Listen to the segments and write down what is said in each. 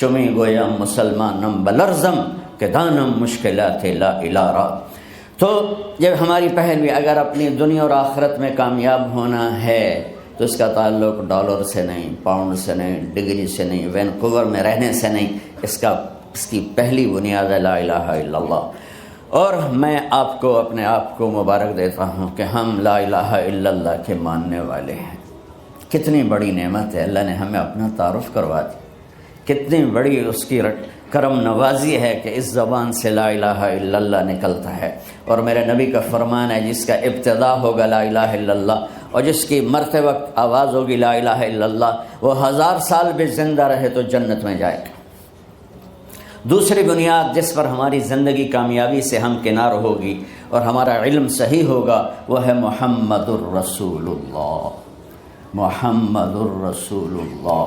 چمی گویم مسلمانم بلرزم کہ دانم مشکلات لا الارا۔ تو یہ ہماری پہل بھی، اگر اپنی دنیا اور آخرت میں کامیاب ہونا ہے تو اس کا تعلق ڈالر سے نہیں، پاؤنڈ سے نہیں، ڈگری سے نہیں، وینکوور میں رہنے سے نہیں، اس کی پہلی بنیاد ہے لا الہ الا اللہ۔ اور میں آپ کو اپنے آپ کو مبارک دیتا ہوں کہ ہم لا الہ الا اللہ کے ماننے والے ہیں۔ کتنی بڑی نعمت ہے، اللہ نے ہمیں اپنا تعارف کروا دی، کتنی بڑی اس کی کرم نوازی ہے کہ اس زبان سے لا الہ الا اللہ نکلتا ہے۔ اور میرے نبی کا فرمان ہے جس کا ابتدا ہوگا لا الہ الا اللہ اور جس کی مرتے وقت آواز ہوگی لا الہ الا اللہ، وہ 1000 سال بھی زندہ رہے تو جنت میں جائے گا۔ دوسری بنیاد جس پر ہماری زندگی کامیابی سے ہمکنار ہوگی اور ہمارا علم صحیح ہوگا وہ ہے محمد الرسول اللہ، محمد الرسول اللہ،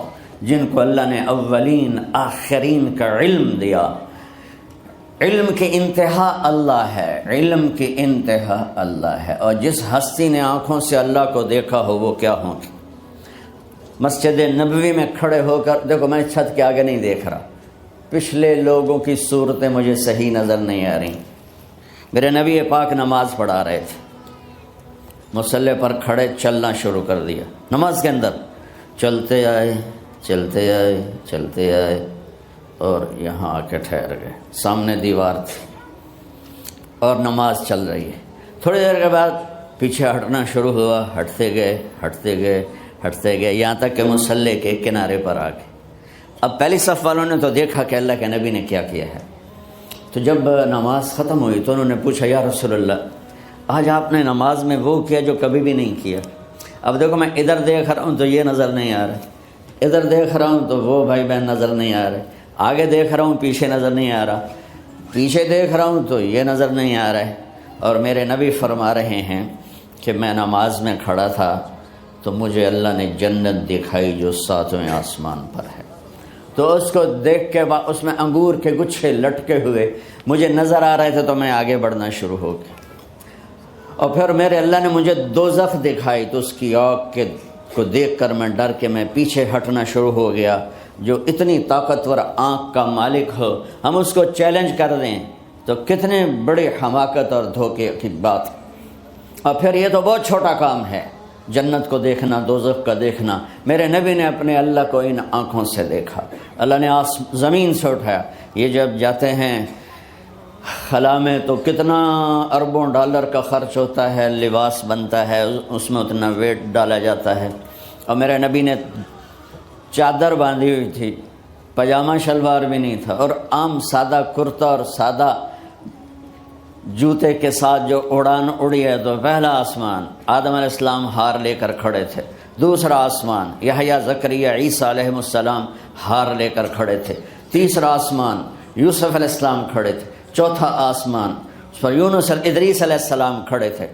جن کو اللہ نے اولین آخرین کا علم دیا۔ علم کی انتہا اللہ ہے، علم کی انتہا اللہ ہے، اور جس ہستی نے آنکھوں سے اللہ کو دیکھا ہو وہ کیا ہوں گی۔ مسجد نبوی میں کھڑے ہو کر دیکھو، میں چھت کے آگے نہیں دیکھ رہا، پچھلے لوگوں کی صورتیں مجھے صحیح نظر نہیں آ رہی۔ میرے نبی پاک نماز پڑھا رہے تھے، مصلی پر کھڑے چلنا شروع کر دیا، نماز کے اندر چلتے آئے چلتے آئے چلتے آئے اور یہاں آ کے ٹھہر گئے، سامنے دیوار تھی اور نماز چل رہی ہے۔ تھوڑی دیر کے بعد پیچھے ہٹنا شروع ہوا، ہٹتے گئے ہٹتے گئے ہٹتے گئے، یہاں تک کہ مصلی کے کنارے پر آ گئے۔ اب پہلی صف والوں نے تو دیکھا کہ اللہ کے نبی نے کیا کیا ہے، تو جب نماز ختم ہوئی تو انہوں نے پوچھا یا رسول اللہ آج آپ نے نماز میں وہ کیا جو کبھی بھی نہیں کیا۔ اب دیکھو میں ادھر دیکھ رہا ہوں تو یہ نظر نہیں آ رہا، ادھر دیکھ رہا ہوں تو وہ بھائی بہن نظر نہیں آ رہے، آگے دیکھ رہا ہوں پیچھے نظر نہیں آ رہا، پیچھے دیکھ رہا ہوں تو یہ نظر نہیں آ رہا ہے۔ اور میرے نبی فرما رہے ہیں کہ میں نماز میں کھڑا تھا تو مجھے اللہ نے جنت دکھائی جو 7ویں آسمان پر ہے، تو اس کو دیکھ کے اس میں انگور کے گچھے لٹکے ہوئے مجھے نظر آ رہے تھے تو میں آگے بڑھنا شروع ہو گیا۔ اور پھر میرے اللہ نے مجھے دوزخ دکھائی تو اس کی آگ کو دیکھ کر میں ڈر کے میں پیچھے ہٹنا شروع ہو گیا۔ جو اتنی طاقتور آنکھ کا مالک ہو ہم اس کو چیلنج کر دیں تو کتنے بڑی حماقت اور دھوکے کی بات۔ اور پھر یہ تو بہت چھوٹا کام ہے، جنت کو دیکھنا، دوزخ کا دیکھنا۔ میرے نبی نے اپنے اللہ کو ان آنکھوں سے دیکھا، اللہ نے زمین سے اٹھایا۔ یہ جب جاتے ہیں خلا میں تو کتنا اربوں ڈالر کا خرچ ہوتا ہے، لباس بنتا ہے، اس میں اتنا ویٹ ڈالا جاتا ہے۔ اور میرے نبی نے چادر باندھی ہوئی تھی، پاجامہ شلوار بھی نہیں تھا، اور عام سادہ کرتا اور سادہ جوتے کے ساتھ جو اڑان اڑی ہے۔ تو پہلا آسمان آدم علیہ السلام ہار لے کر کھڑے تھے، دوسرا آسمان یحییٰ زکریا عیسیٰ علیہ السلام ہار لے کر کھڑے تھے، تیسرا آسمان یوسف علیہ السلام کھڑے تھے، چوتھا آسمان پر یونس ادریس علیہ السلام کھڑے تھے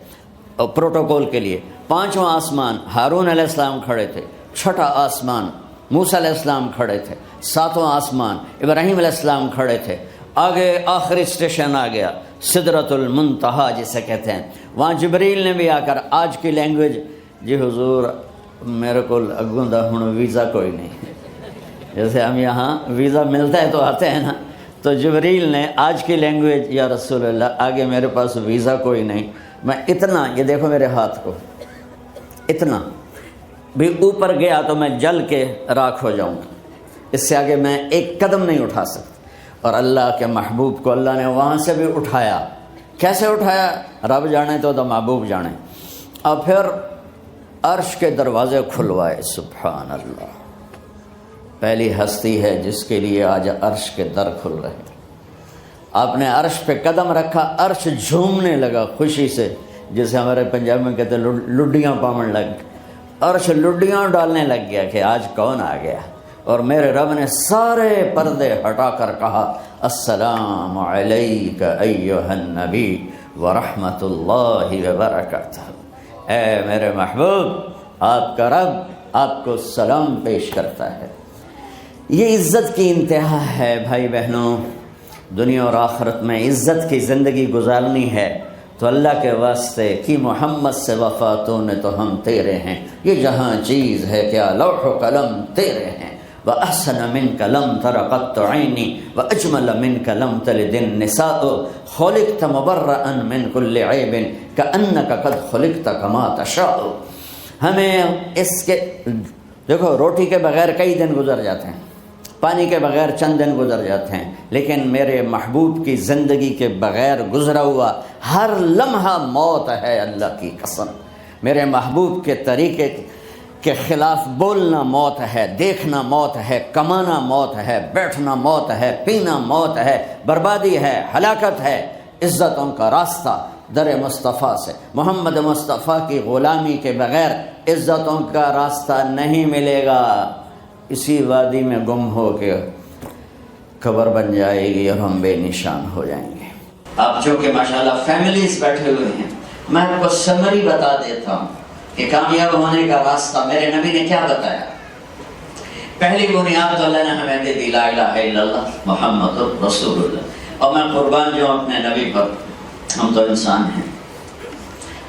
اور پروٹوکول کے لیے، پانچواں آسمان ہارون علیہ السلام کھڑے تھے، چھٹا آسمان موسیٰ علیہ السلام کھڑے تھے، ساتواں آسمان ابراہیم علیہ السلام کھڑے تھے۔ آگے آخری اسٹیشن آ گیا سدرۃ المنتہا جسے کہتے ہیں، وہاں جبریل نے بھی آ کر آج کی لینگویج، جی حضور میرے کو اگوندا ہوں ویزا کوئی نہیں، جیسے ہم یہاں ویزا ملتا ہے تو آتے ہیں نا، تو جبریل نے آج کی لینگویج یا رسول اللہ آگے میرے پاس ویزا کوئی نہیں، میں اتنا، یہ دیکھو میرے ہاتھ کو، اتنا بھی اوپر گیا تو میں جل کے راکھ ہو جاؤں گا، اس سے آگے میں ایک قدم نہیں اٹھا سکتا۔ اور اللہ کے محبوب کو اللہ نے وہاں سے بھی اٹھایا، کیسے اٹھایا رب جانے تو محبوب جانے۔ اور پھر عرش کے دروازے کھلوائے، سبحان اللہ، پہلی ہستی ہے جس کے لیے آج عرش کے در کھل رہے ہیں۔ آپ نے عرش پہ قدم رکھا، عرش جھومنے لگا خوشی سے، جسے ہمارے پنجاب میں کہتے ہیں لڈیاں پاون لگ گئی، عرش لڈیاں ڈالنے لگ گیا کہ آج کون آ گیا۔ اور میرے رب نے سارے پردے ہٹا کر کہا السلام علیک ایھا النبی ورحمۃ اللہ وبرکاتہ، اے میرے محبوب آپ کا رب آپ کو سلام پیش کرتا ہے۔ یہ عزت کی انتہا ہے بھائی بہنوں، دنیا اور آخرت میں عزت کی زندگی گزارنی ہے تو اللہ کے واسطے کہ محمد سے وفا تو نے تو ہم تیرے ہیں، یہ جہاں چیز ہے کیا لوح و قلم تیرے ہیں، وأحسن منك لم تر قط عيني وأجمل منك لم تلد النساء خلقت مبرأ من كل عيب كأنك قد خلقت كما تشاء. ہمیں اس کے دیکھو روٹی کے بغیر کئی دن گزر جاتے ہیں، پانی کے بغیر چند دن گزر جاتے ہیں، لیکن میرے محبوب کی زندگی کے بغیر گزرا ہوا ہر لمحہ موت ہے. اللہ کی قسم، میرے محبوب کے طریقے کے خلاف بولنا موت ہے، دیکھنا موت ہے، کمانا موت ہے، بیٹھنا موت ہے، پینا موت ہے، بربادی ہے، ہلاکت ہے. عزتوں کا راستہ در مصطفیٰ سے، محمد مصطفیٰ کی غلامی کے بغیر عزتوں کا راستہ نہیں ملے گا. اسی وادی میں گم ہو کے قبر بن جائے گی اور ہم بے نشان ہو جائیں گے. آپ جو کہ ماشاءاللہ فیملیز بیٹھے ہوئے ہیں، میں آپ کو سمری بتا دیتا ہوں کہ کامیاب ہونے کا راستہ میرے نبی نے کیا بتایا. پہلی بنیاد تو اللہ نے ہمیں دے دی لا الہ الا اللہ محمد رسول اللہ. اور میں قربان جو اپنے نبی پر، ہم تو انسان ہیں.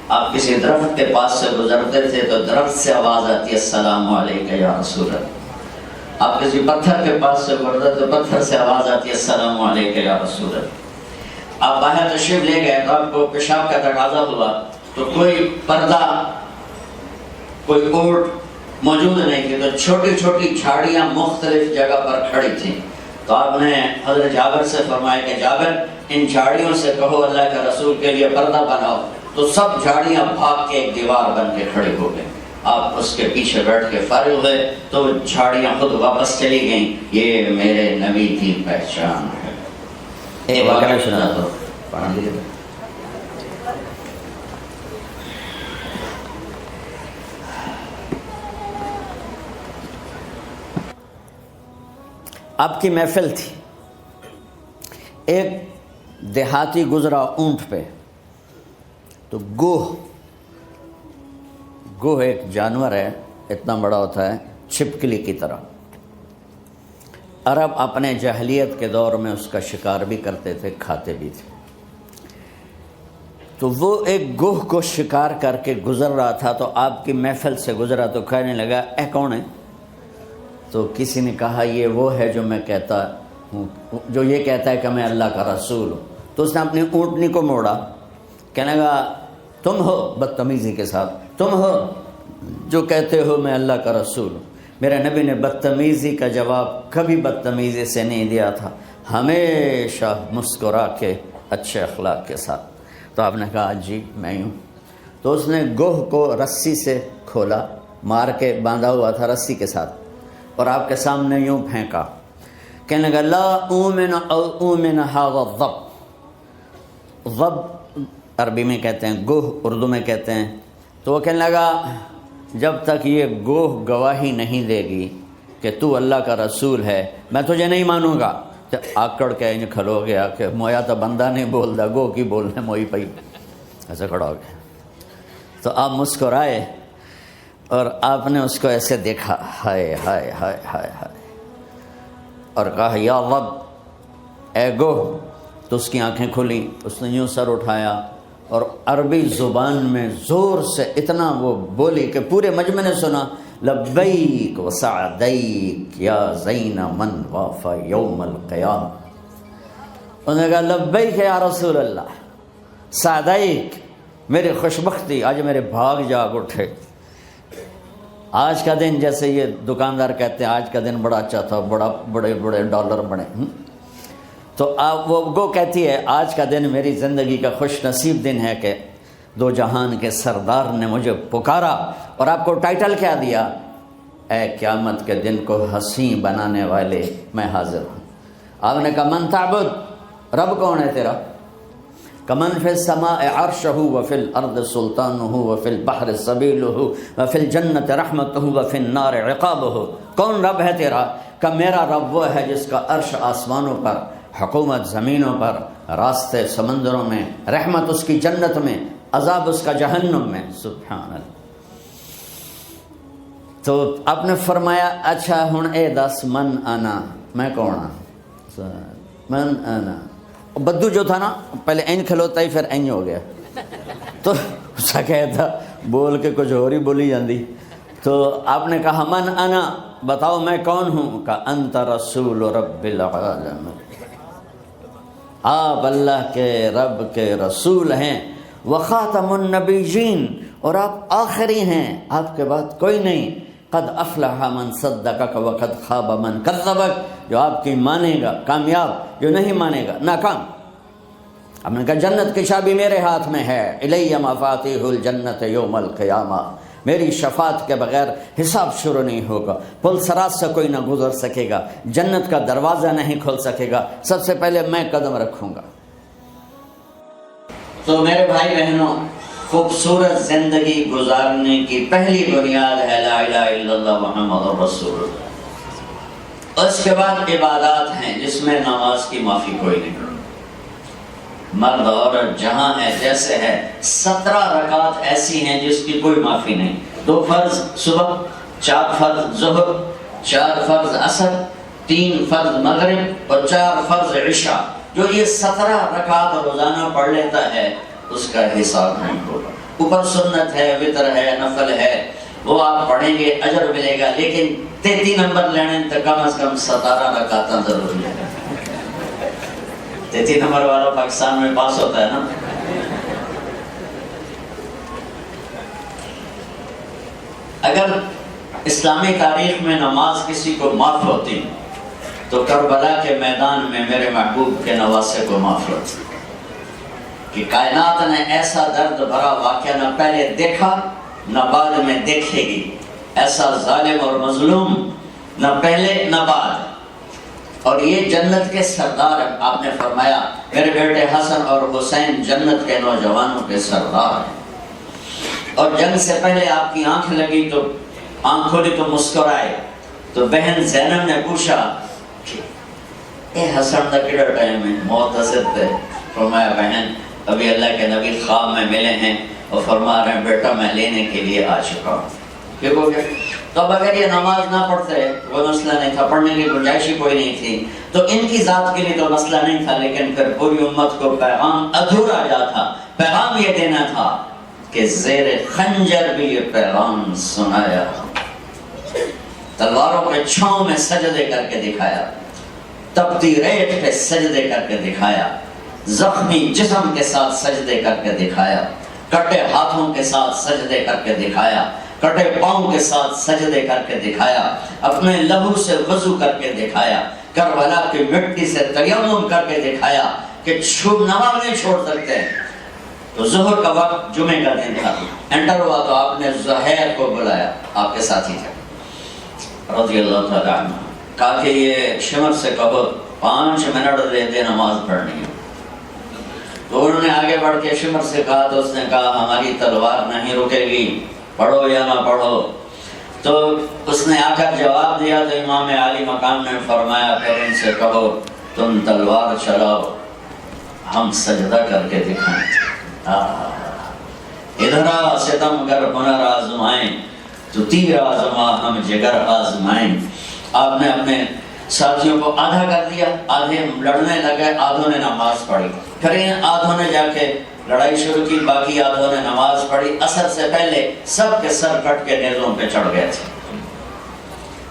آپ کسی درخت کے پاس سے گزرتے تھے تو درخت سے آواز آتی ہے السلام علیکم یا رسول اللہ. آپ کسی پتھر کے پاس سے گزرتے تو پتھر سے آواز آتی ہے السلام علیکم یا رسول اللہ. آپ باہر تشریف لے گئے تو آپ کو پیشاب کا تقاضا ہوا تو کوئی پردہ، کوئی اوٹ موجود نہیں تھی، تو چھوٹی چھوٹی جھاڑیاں مختلف جگہ پر کھڑی تھیں. تو آپ نے حضرت جابر سے فرمایا کہ جابر ان جھاڑیوں سے کہو اللہ کے رسول کے لیے پردہ بناؤ. تو سب جھاڑیاں بھاگ کے ایک دیوار بن کے کھڑی ہو گئیں. آپ اس کے پیچھے بیٹھ کے فارغ ہوئے تو جھاڑیاں خود واپس چلی گئیں. یہ میرے نبی کی پہچان ہے. ایک واقعہ سنا دو، پڑھ لیجیے. آپ کی محفل تھی، ایک دیہاتی گزرا اونٹ پہ. تو گوہ ایک جانور ہے، اتنا بڑا ہوتا ہے چھپکلی کی طرح. عرب اپنے جاہلیت کے دور میں اس کا شکار بھی کرتے تھے، کھاتے بھی تھے. تو وہ ایک گوہ کو شکار کر کے گزر رہا تھا تو آپ کی محفل سے گزرا تو کہنے لگا اے کون ہے؟ تو کسی نے کہا یہ وہ ہے جو میں کہتا ہوں، جو یہ کہتا ہے کہ میں اللہ کا رسول ہوں. تو اس نے اپنی اونٹنی کو موڑا، کہنے لگا تم ہو، بدتمیزی کے ساتھ، تم ہو جو کہتے ہو میں اللہ کا رسول ہوں. میرے نبی نے بدتمیزی کا جواب کبھی بدتمیزی سے نہیں دیا تھا، ہمیشہ مسکرا کے اچھے اخلاق کے ساتھ. تو آپ نے کہا جی میں ہوں. تو اس نے گوہ کو رسی سے کھولا، مار کے باندھا ہوا تھا رسی کے ساتھ، اور آپ کے سامنے یوں پھینکا. کہنے لگا لا اومن او اومن ھذا الضب. ضب عربی میں کہتے ہیں، گوہ اردو میں کہتے ہیں. تو وہ کہنے لگا جب تک یہ گوہ گواہی نہیں دے گی کہ تو اللہ کا رسول ہے میں تجھے نہیں مانوں گا. تو آکڑ کے انج کھلو گیا کہ مویا تو بندہ نہیں بولتا، گوہ کی بولنے موئی پئی، ایسے کھڑا ہو گیا. تو آپ مسکرائے اور آپ نے اس کو ایسے دیکھا، ہائے ہائے ہائے ہائے ہائے، اور کہا یا رب اے گوہ. تو اس کی آنکھیں کھلی، اس نے یوں سر اٹھایا اور عربی زبان میں زور سے اتنا وہ بولی کہ پورے مجمع نے سنا لبیک و سعدیک یا زین من وافا یوم القیام. انہوں نے کہا لبیک یا رسول اللہ، سعدیک میری خوشبختی، آج میرے بھاگ جاگ اٹھے. آج کا دن، جیسے یہ دکاندار کہتے ہیں آج کا دن بڑا اچھا تھا، بڑے بڑے ڈالر بنے. تو آپ وہ گو کہتی ہے آج کا دن میری زندگی کا خوش نصیب دن ہے کہ دو جہان کے سردار نے مجھے پکارا. اور آپ کو ٹائٹل کیا دیا؟ اے قیامت کے دن کو حسین بنانے والے میں حاضر ہوں. آپ نے کہا من تعبد، رب کون ہے تیرا؟ کمن فی السماء عرشہ وفی الارض سلطانہ وفی البحر سبیلہ وفی الجنت رحمتہ وفی النار عقابہ. کون رب ہے تیرا؟ کہ میرا رب وہ ہے جس کا عرش آسمانوں پر، حکومت زمینوں پر، راستے سمندروں میں، رحمت اس کی جنت میں، عذاب اس کا جہنم میں. سبحان اللہ. تو آپ نے فرمایا اچھا ہن اے دس من انا، میں کون ہاں؟ من انا. بدو جو تھا نا پہلے این کھلوتا ہی پھر این ہو گیا، تو اس کا کہتا بول کے کچھ اور ہی بولی جاندی. تو آپ نے کہا من انا، بتاؤ میں کون ہوں؟ کہ انت رسول رب العالمین، آپ اللہ کے رب کے رسول ہیں، وخاتم النبیین، اور آپ آخری ہیں، آپ کے بعد کوئی نہیں۔ قد افلح من صدقک وقد خاب من کذبک، جو آپ کی مانے گا کامیاب، جو نہیں مانے گا ناکام۔ اب نے کہا جنت کی چابی میرے ہاتھ میں ہے، الی مفاتیح الجنت یوم القیامہ، میری شفاعت کے بغیر حساب شروع نہیں ہوگا، پل صراط سے کوئی نہ گزر سکے گا، جنت کا دروازہ نہیں کھول سکے گا، سب سے پہلے میں قدم رکھوں گا۔ تو میرے بھائی بہنوں، خوبصورت زندگی گزارنے کی پہلی بنیاد ہے لا الہ الا اللہ محمد رسول اللہ۔ اس کے بعد عبادات ہیں جس میں نماز کی معافی کوئی نہیں، مرد عورت جہاں ہے جیسے ہے، 17 رکعات ایسی ہیں جس کی کوئی معافی نہیں، 2 فرض صبح، 4 فرض ظہر، 4 فرض عصر، 3 فرض مغرب اور 4 فرض عشاء۔ جو یہ 17 رکعات روزانہ پڑھ لیتا ہے اس کا حساب نہیں ہوگا۔ اوپر سنت ہے، وتر ہے، نفل ہے، وہ آپ پڑھیں گے اجر ملے گا، لیکن 33 نمبر لینے تو کم از کم 17 رکعات ضرور لے گا۔ 33 نمبر والا پاکستان میں پاس ہوتا ہے نا۔ اگر اسلامی تاریخ میں نماز کسی کو معاف ہوتی تو کربلا کے میدان میں میرے محبوب کے نواسے کو معاف ہوتی، کہ کائنات نے ایسا درد بھرا واقعہ نہ پہلے دیکھا نہ بعد میں دیکھے گی، ایسا ظالم اور مظلوم نہ پہلے نہ بعد، اور یہ جنت کے سردار ہیں۔ آپ نے فرمایا میرے بیٹے حسن اور حسین جنت کے نوجوانوں کے سردار ہیں، اور جنگ سے پہلے آپ کی آنکھ لگی تو آنکھ کھولی تو مسکرائے، تو بہن زینب نے پوچھا کہ اے حسن دا کیڑا ٹائم ہے، موت حسد ہے؟ فرمایا بہن ابھی اللہ کے نبی خواب میں ملے ہیں اور فرما رہے ہیں بیٹا میں لینے کے لیے آ چکا ہوں۔ ٹھیک ہو گیا؟ تو اب اگر یہ نماز نہ پڑھتے وہ مسئلہ نہیں تھا، پڑھنے کی گنجائش ہی کوئی نہیں تھی، تو ان کی ذات کے لیے تو مسئلہ نہیں تھا، لیکن پھر پوری امت کو پیغام ادھورا جا تھا۔ پیغام یہ دینا تھا کہ زیر خنجر بھی یہ پیغام سنایا، تلواروں کے چھاؤں میں سجدے کر کے دکھایا، تپتی ریت پہ سجدے کر کے دکھایا، زخمی جسم کے ساتھ سجدے کر کے دکھایا، کٹے ہاتھوں کے ساتھ سجدے کر کے دکھایا، کٹے پاؤں کے ساتھ سجدے کر کے دکھایا، اپنے لہو سے وضو کر کے دکھایا، کربلا کی مٹی سے تیمم کر کے دکھایا کہ نماز نہیں چھوڑ سکتے۔ تو ظہر کا وقت جمعے کا دن تھا، انٹر ہوا تو آپ نے زہیر کو بلایا، آپ کے ساتھی تھے رضی اللہ تعالیٰ عنہ، کہا کہ یہ شمر سے کہو 5 منٹ دے دے نماز پڑھنی ہے۔ تو انہوں نے آگے بڑھ کے شمر سے کہا تو اس نے کہا ہماری تلوار نہیں رکے گی، پڑھو یا نہ پڑھو۔ تو اس نے آ کر جواب دیا تو امام عالی مقام نے فرمایا پھر ان سے کہو تم تلوار چلاؤ، ہم سجدہ کر کے دکھائیں۔ ادھر آ ستم گر ہنر آزمائیں، تو تیر آزما ہم جگر آزمائیں۔ آپ نے اپنے ساتھیوں کو آدھا کر دیا، آدھے لڑنے لگے، آدھوں نے نماز پڑھی، پھر ان آدھوں نے جا کے لڑائی شروع کی، باقی آدھوں نے نماز پڑھی۔ عصر سے پہلے سب کے سر کٹ کے نیزوں پہ چڑھ گئے تھے۔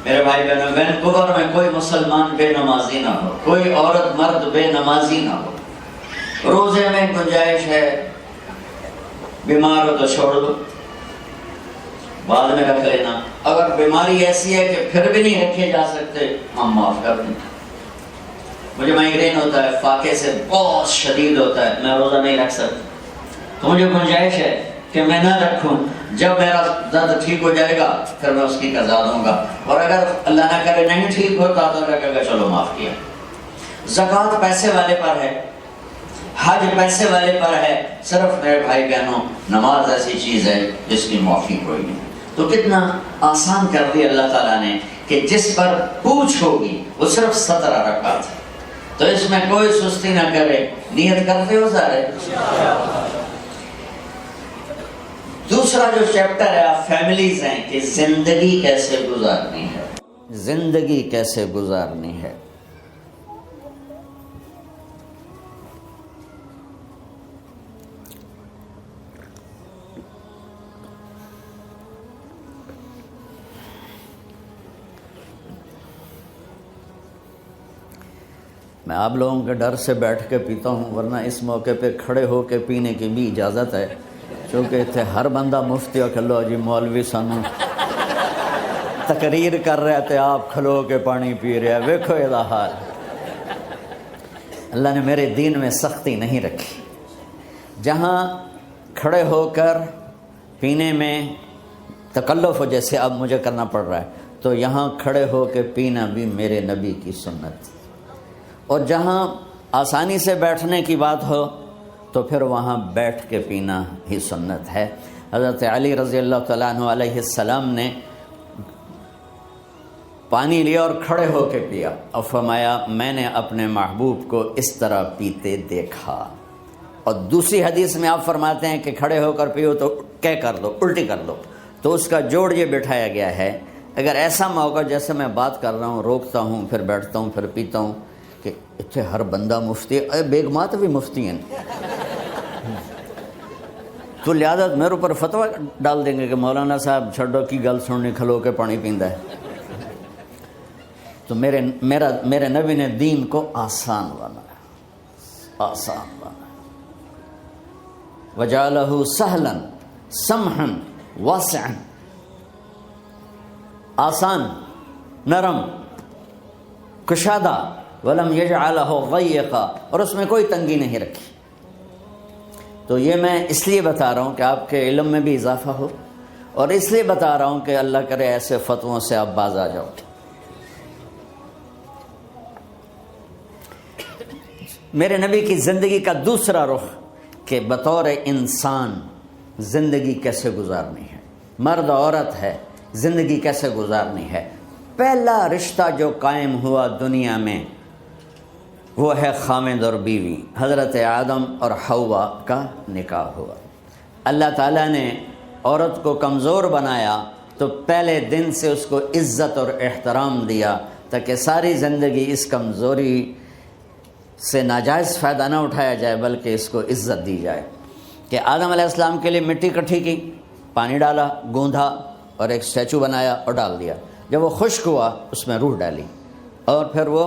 میرے بھائی بہنوں، وینکوور میں کوئی مسلمان بے نمازی نہ ہو، کوئی عورت مرد بے نمازی نہ ہو۔ روزے میں گنجائش ہے، بیمار ہو تو چھوڑ دو، بعد میں رکھ لینا، اگر بیماری ایسی ہے کہ پھر بھی نہیں رکھے جا سکتے ہم معاف کر دیں۔ مجھے مائگرین ہوتا ہے، فاقے سے بہت شدید ہوتا ہے، میں روزہ نہیں رکھ سکتا، تو مجھے گنجائش ہے کہ میں نہ رکھوں، جب میرا درد ٹھیک ہو جائے گا پھر میں اس کی قضا دوں گا، اور اگر اللہ نہ کرے نہیں ٹھیک ہوتا تو کہے گا چلو معاف کیا۔ زکوٰۃ پیسے والے پر ہے، حج پیسے والے پر ہے، صرف میرے بھائی بہنوں نماز ایسی چیز ہے جس کی معافی کوئی نہیں۔ تو کتنا آسان کر دیا اللہ تعالیٰ نے کہ جس پر پوچھ ہوگی وہ صرف 17 رکعت ہے، تو اس میں کوئی سستی نہ کرے۔ نیت کرتے ہو سارے؟ دوسرا جو چیپٹر ہے فیملیز ہیں کہ زندگی کیسے گزارنی ہے، زندگی کیسے گزارنی ہے۔ میں آپ لوگوں کے ڈر سے بیٹھ کے پیتا ہوں، ورنہ اس موقع پہ کھڑے ہو کے پینے کی بھی اجازت ہے، چونکہ اتنے ہر بندہ مفتی اور کھلو جی مولوی سانو تقریر کر رہے تھے، آپ کھلو کے پانی پی رہے ہیں، ویکھو یہ حال۔ اللہ نے میرے دین میں سختی نہیں رکھی، جہاں کھڑے ہو کر پینے میں تکلف ہو، جیسے اب مجھے کرنا پڑ رہا ہے، تو یہاں کھڑے ہو کے پینا بھی میرے نبی کی سنت تھی، اور جہاں آسانی سے بیٹھنے کی بات ہو تو پھر وہاں بیٹھ کے پینا ہی سنت ہے۔ حضرت علی رضی اللہ تعالیٰ عنہ علیہ السلام نے پانی لیا اور کھڑے ہو کے پیا، اور فرمایا میں نے اپنے محبوب کو اس طرح پیتے دیکھا۔ اور دوسری حدیث میں آپ فرماتے ہیں کہ کھڑے ہو کر پیو تو کیا کر دو، الٹی کر دو، تو اس کا جوڑ یہ بٹھایا گیا ہے، اگر ایسا موقع جیسے میں بات کر رہا ہوں، روکتا ہوں پھر بیٹھتا ہوں پھر پیتا ہوں، کہ اتنے ہر بندہ مفتی ہے، بیگمات بھی مفتی ہیں، تو لہٰذا میرے اوپر فتویٰ ڈال دیں گے کہ مولانا صاحب چھڈو کی گل سننی، کھلو کے پانی پیندا ہے۔ تو میرے نبی نے دین کو آسان بنایا، آسان بنایا، وجعلہ سہلا سمحا واسعا، آسان، نرم، کشادہ، ولم یجعلہ ضیقا، اور اس میں کوئی تنگی نہیں رکھی۔ تو یہ میں اس لیے بتا رہا ہوں کہ آپ کے علم میں بھی اضافہ ہو، اور اس لیے بتا رہا ہوں کہ اللہ کرے ایسے فتووں سے آپ باز آ جاؤ۔ میرے نبی کی زندگی کا دوسرا رخ کہ بطور انسان زندگی کیسے گزارنی ہے، مرد عورت ہے، زندگی کیسے گزارنی ہے۔ پہلا رشتہ جو قائم ہوا دنیا میں وہ ہے خامد اور بیوی، حضرت آدم اور حوا کا نکاح ہوا۔ اللہ تعالیٰ نے عورت کو کمزور بنایا تو پہلے دن سے اس کو عزت اور احترام دیا، تاکہ ساری زندگی اس کمزوری سے ناجائز فائدہ نہ اٹھایا جائے بلکہ اس کو عزت دی جائے۔ کہ آدم علیہ السلام کے لیے مٹی اکٹھی کی، پانی ڈالا، گوندھا اور ایک اسٹیچو بنایا اور ڈال دیا، جب وہ خشک ہوا اس میں روح ڈالی، اور پھر وہ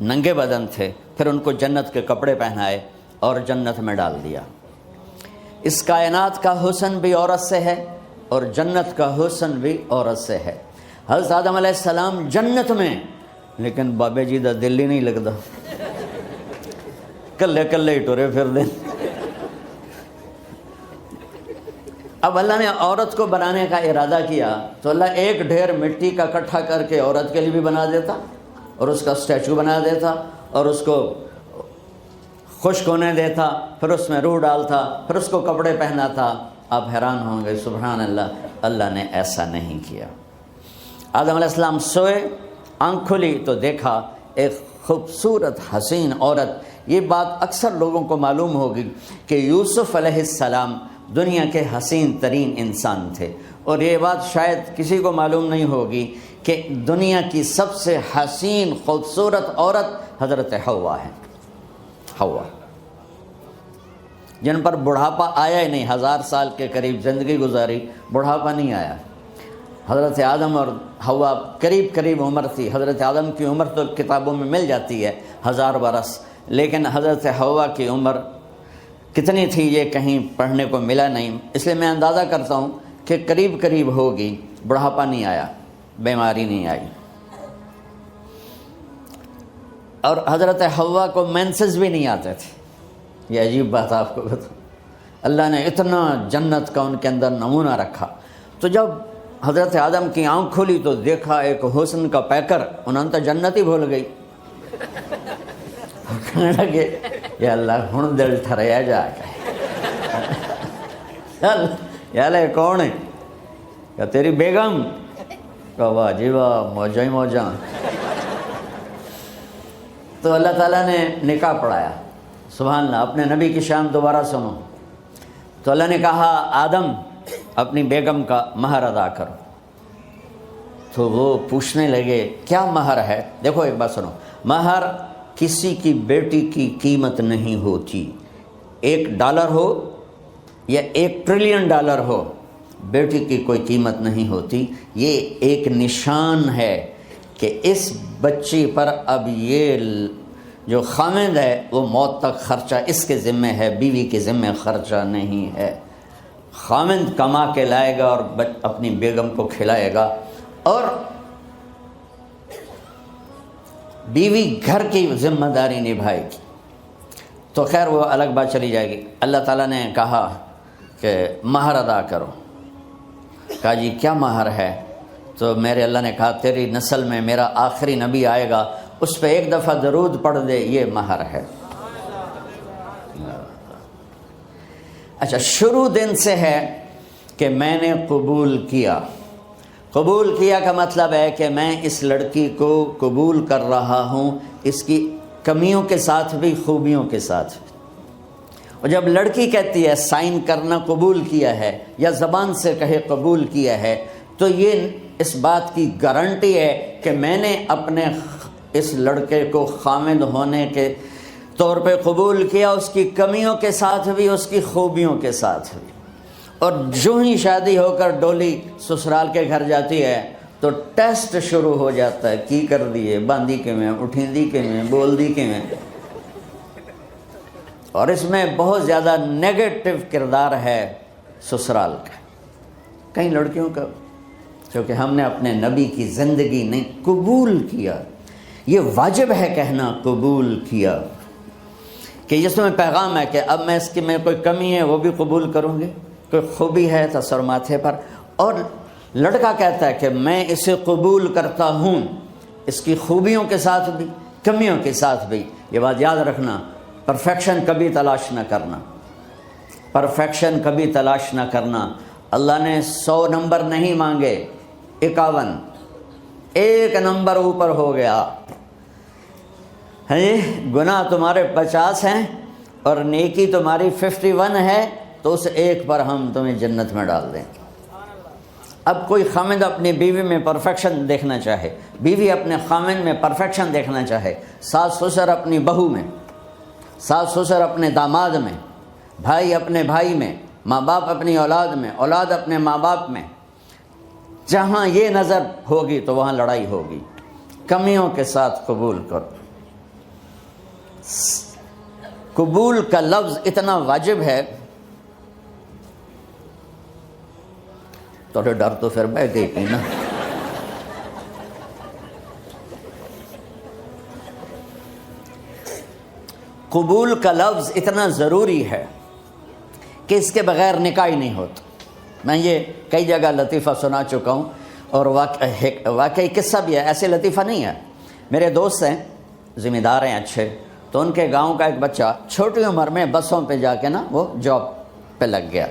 ننگے بدن تھے، پھر ان کو جنت کے کپڑے پہنائے اور جنت میں ڈال دیا۔ اس کائنات کا حسن بھی عورت سے ہے اور جنت کا حسن بھی عورت سے ہے۔ حضرت آدم علیہ السلام جنت میں، لیکن بابے جی دا دل ہی نہیں لگتا، کلے کلے ہی ٹرے پھر دیں۔ اب اللہ نے عورت کو بنانے کا ارادہ کیا تو اللہ ایک ڈھیر مٹی کا اکٹھا کر کے عورت کے لیے بھی بنا دیتا اور اس کا اسٹیچو بنا دیتا اور اس کو خشک ہونے دیتا، پھر اس میں روح ڈالتا، پھر اس کو کپڑے پہناتا۔ آپ حیران ہوں گے، سبحان اللہ، اللہ نے ایسا نہیں کیا۔ آدم علیہ السلام سوئے، آنکھ کھلی تو دیکھا ایک خوبصورت حسین عورت۔ یہ بات اکثر لوگوں کو معلوم ہوگی کہ یوسف علیہ السلام دنیا کے حسین ترین انسان تھے، اور یہ بات شاید کسی کو معلوم نہیں ہوگی کہ دنیا کی سب سے حسین خوبصورت عورت حضرت حوا ہے۔ حوا جن پر بڑھاپا آیا ہی نہیں، 1000 سال کے قریب زندگی گزاری، بڑھاپا نہیں آیا۔ حضرت آدم اور حوا قریب قریب عمر تھی۔ حضرت آدم کی عمر تو کتابوں میں مل جاتی ہے 1000 برس، لیکن حضرت حوا کی عمر کتنی تھی یہ کہیں پڑھنے کو ملا نہیں، اس لیے میں اندازہ کرتا ہوں کہ قریب قریب ہوگی، بڑھاپا نہیں آیا، بیماری نہیں آئی۔ اور حضرت حوا کو مینسز بھی نہیں آتے تھے۔ یہ عجیب بات آپ کو بتاؤں، اللہ نے اتنا جنت کا ان کے اندر نمونہ رکھا۔ تو جب حضرت آدم کی آنکھ کھلی تو دیکھا ایک حسن کا پیکر، انہوں تو جنت ہی بھول گئی۔ کہنے لگے یا اللہ ہن دل ٹھریا جا یا اللہ کون ہے؟ یا تیری بیگم؟ کہا واہ جی واہ، موجاں ہی موجاں۔ تو اللہ تعالیٰ نے نکاح پڑھایا، سبحان اللہ۔ اپنے نبی کی شان دوبارہ سنو۔ تو اللہ نے کہا آدم اپنی بیگم کا مہر ادا کرو۔ تو وہ پوچھنے لگے کیا مہر ہے؟ دیکھو ایک بات سنو، مہر کسی کی بیٹی کی قیمت نہیں ہوتی۔ $1 ہو یا $1 ٹریلین ہو، بیٹی کی کوئی قیمت نہیں ہوتی۔ یہ ایک نشان ہے کہ اس بچی پر اب یہ جو خامند ہے وہ موت تک خرچہ اس کے ذمہ ہے، بیوی کے ذمہ خرچہ نہیں ہے۔ خامند کما کے لائے گا اور اپنی بیگم کو کھلائے گا، اور بیوی گھر کی ذمہ داری نبھائے گی۔ تو خیر وہ الگ بات چلی جائے گی۔ اللہ تعالیٰ نے کہا کہ مہر ادا کرو۔ کہا جی کیا مہر ہے؟ تو میرے اللہ نے کہا تیری نسل میں میرا آخری نبی آئے گا، اس پہ ایک دفعہ درود پڑھ دے، یہ مہر ہے۔ اچھا، شروع دن سے ہے کہ میں نے قبول کیا۔ قبول کیا کا مطلب ہے کہ میں اس لڑکی کو قبول کر رہا ہوں، اس کی کمیوں کے ساتھ بھی خوبیوں کے ساتھ بھی۔ اور جب لڑکی کہتی ہے سائن کرنا قبول کیا ہے، یا زبان سے کہے قبول کیا ہے، تو یہ اس بات کی گارنٹی ہے کہ میں نے اپنے اس لڑکے کو خامد ہونے کے طور پہ قبول کیا، اس کی کمیوں کے ساتھ بھی، اس کی خوبیوں کے ساتھ بھی۔ اور جو ہی شادی ہو کر ڈولی سسرال کے گھر جاتی ہے تو ٹیسٹ شروع ہو جاتا ہے، کی کر دیے، باندھی کے میں، اٹھیندی کے میں، بول دی کے میں۔ اور اس میں بہت زیادہ نیگیٹو کردار ہے سسرال کا، کئی لڑکیوں کا، کیونکہ ہم نے اپنے نبی کی زندگی نہیں قبول کیا۔ یہ واجب ہے کہنا قبول کیا، کہ اس میں پیغام ہے کہ اب میں اس کی میں کوئی کمی ہے وہ بھی قبول کروں گی، کوئی خوبی ہے تو سر ماتھے پر۔ اور لڑکا کہتا ہے کہ میں اسے قبول کرتا ہوں، اس کی خوبیوں کے ساتھ بھی، کمیوں کے ساتھ بھی۔ یہ بات یاد رکھنا، پرفیکشن کبھی تلاش نہ کرنا، پرفیکشن کبھی تلاش نہ کرنا۔ اللہ نے 100 نمبر نہیں مانگے، 51، ایک نمبر اوپر ہو گیا۔ گناہ تمہارے 50 ہیں اور نیکی تمہاری 51 ہے، تو اس ایک پر ہم تمہیں جنت میں ڈال دیں۔ اب کوئی خامند اپنی بیوی میں پرفیکشن دیکھنا چاہے، بیوی اپنے خامند میں پرفیکشن دیکھنا چاہے، ساس سسر اپنی بہو میں، ساس سسر اپنے داماد میں، بھائی اپنے بھائی میں، ماں باپ اپنی اولاد میں، اولاد اپنے ماں باپ میں، جہاں یہ نظر ہوگی تو وہاں لڑائی ہوگی۔ کمیوں کے ساتھ قبول کرو۔ قبول کا لفظ اتنا واجب ہے، تو ڈر تو پھر بہ گئی تھی نا۔ قبول کا لفظ اتنا ضروری ہے کہ اس کے بغیر نکاح ہی نہیں ہوتا۔ میں یہ کئی جگہ لطیفہ سنا چکا ہوں، اور واقعی قصہ بھی ہے، ایسے لطیفہ نہیں ہے۔ میرے دوست ہیں، ذمہ دار ہیں اچھے، تو ان کے گاؤں کا ایک بچہ چھوٹی عمر میں بسوں پہ جا کے نا وہ جاب پہ لگ گیا۔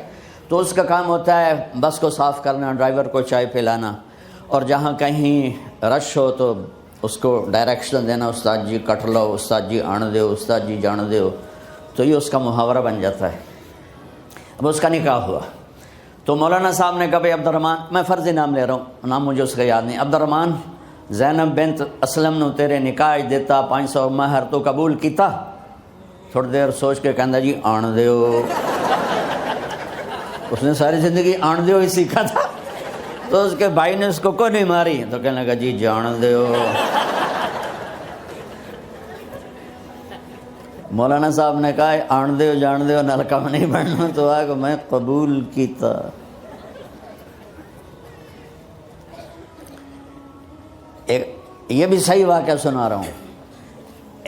تو اس کا کام ہوتا ہے بس کو صاف کرنا، ڈرائیور کو چائے پلانا، اور جہاں کہیں رش ہو تو اس کو ڈائریکشن دینا، استاد جی کٹ لو، استاد جی آن دیو، استاد جی جان دیو۔ تو یہ اس کا محاورہ بن جاتا ہے۔ اب اس کا نکاح ہوا تو مولانا صاحب نے کہا بھائی عبد الرحمن، میں فرضی نام لے رہا ہوں، نام مجھے اس کا یاد نہیں، عبد الرحمن زینب بنت اسلم نو تیرے نکاح دیتا 500 مہر تو قبول کیتا؟ تھوڑی دیر سوچ کے کہندا جی آن دیو۔ اس نے ساری زندگی آن دیو ہی سیکھا تھا۔ تو اس کے بھائی نے اس کو کوئی نہیں ماری، تو کہنے لگا جی جان دیو۔ مولانا صاحب نے کہا آن دیو جان دیو نال کم نہیں بننا، تو آ کہ میں قبول کیتا۔ یہ بھی صحیح واقعہ سنا رہا ہوں۔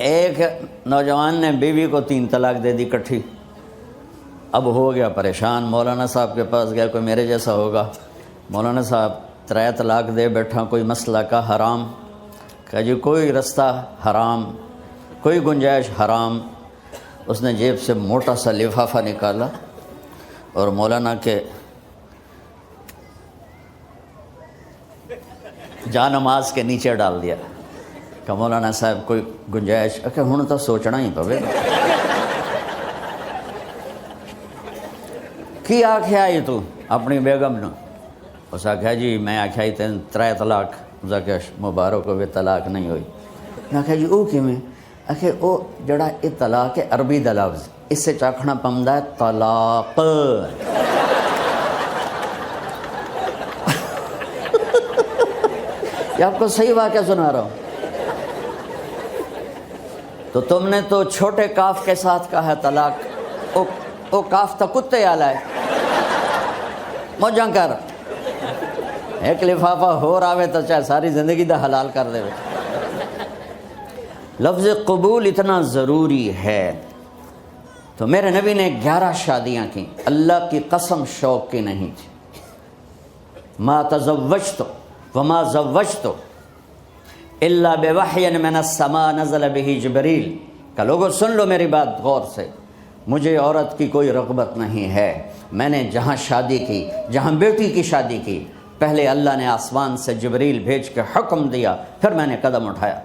ایک نوجوان نے بیوی کو 3 طلاق دے دی کٹھی۔ اب ہو گیا پریشان، مولانا صاحب کے پاس گیا، کوئی میرے جیسا ہوگا۔ مولانا صاحب 3 طلاق دے بیٹھا، کوئی مسئلہ کا حرام؟ کہا جی کوئی رستہ حرام، کوئی گنجائش حرام۔ اس نے جیب سے موٹا سا لفافہ نکالا اور مولانا کے جا نماز کے نیچے ڈال دیا۔ کہ مولانا صاحب کوئی گنجائش؟ کہ ہن تو سوچنا ہی پوے۔ کی آکھیا ہے تو اپنی بیگم نو؟ اس آکھیا جی میں آکھیا ہی 3 طلاق۔ اس آکھیا مبارک ہوئے طلاق نہیں ہوئی۔ میں آکھیا جی او کیویں؟ آکھے او جڑا یہ طلاق ہے عربی دا لفظ، اس سے چاکھنا پمدا ہے طلاق۔ یہ آپ کو صحیح واقعہ سنا رہا ہوں۔ تو تم نے تو چھوٹے کاف کے ساتھ کہا ہے طلاق، او کاف تا کتے آلا ہے موجاں کر، ایک لفافہ ہو راوے تو چاہے ساری زندگی دا حلال کر دے۔ لفظ قبول اتنا ضروری ہے۔ تو میرے نبی نے 11 شادیاں کی، اللہ کی قسم شوق کی نہیں تھی۔ ما تزوجت وما زوجت الا بوحی من السماء نزل به جبریل، کہ لوگوں سن لو میری بات غور سے، مجھے عورت کی کوئی رغبت نہیں ہے، میں نے جہاں شادی کی، جہاں بیٹی کی شادی کی، پہلے اللہ نے آسمان سے جبریل بھیج کے حکم دیا، پھر میں نے قدم اٹھایا۔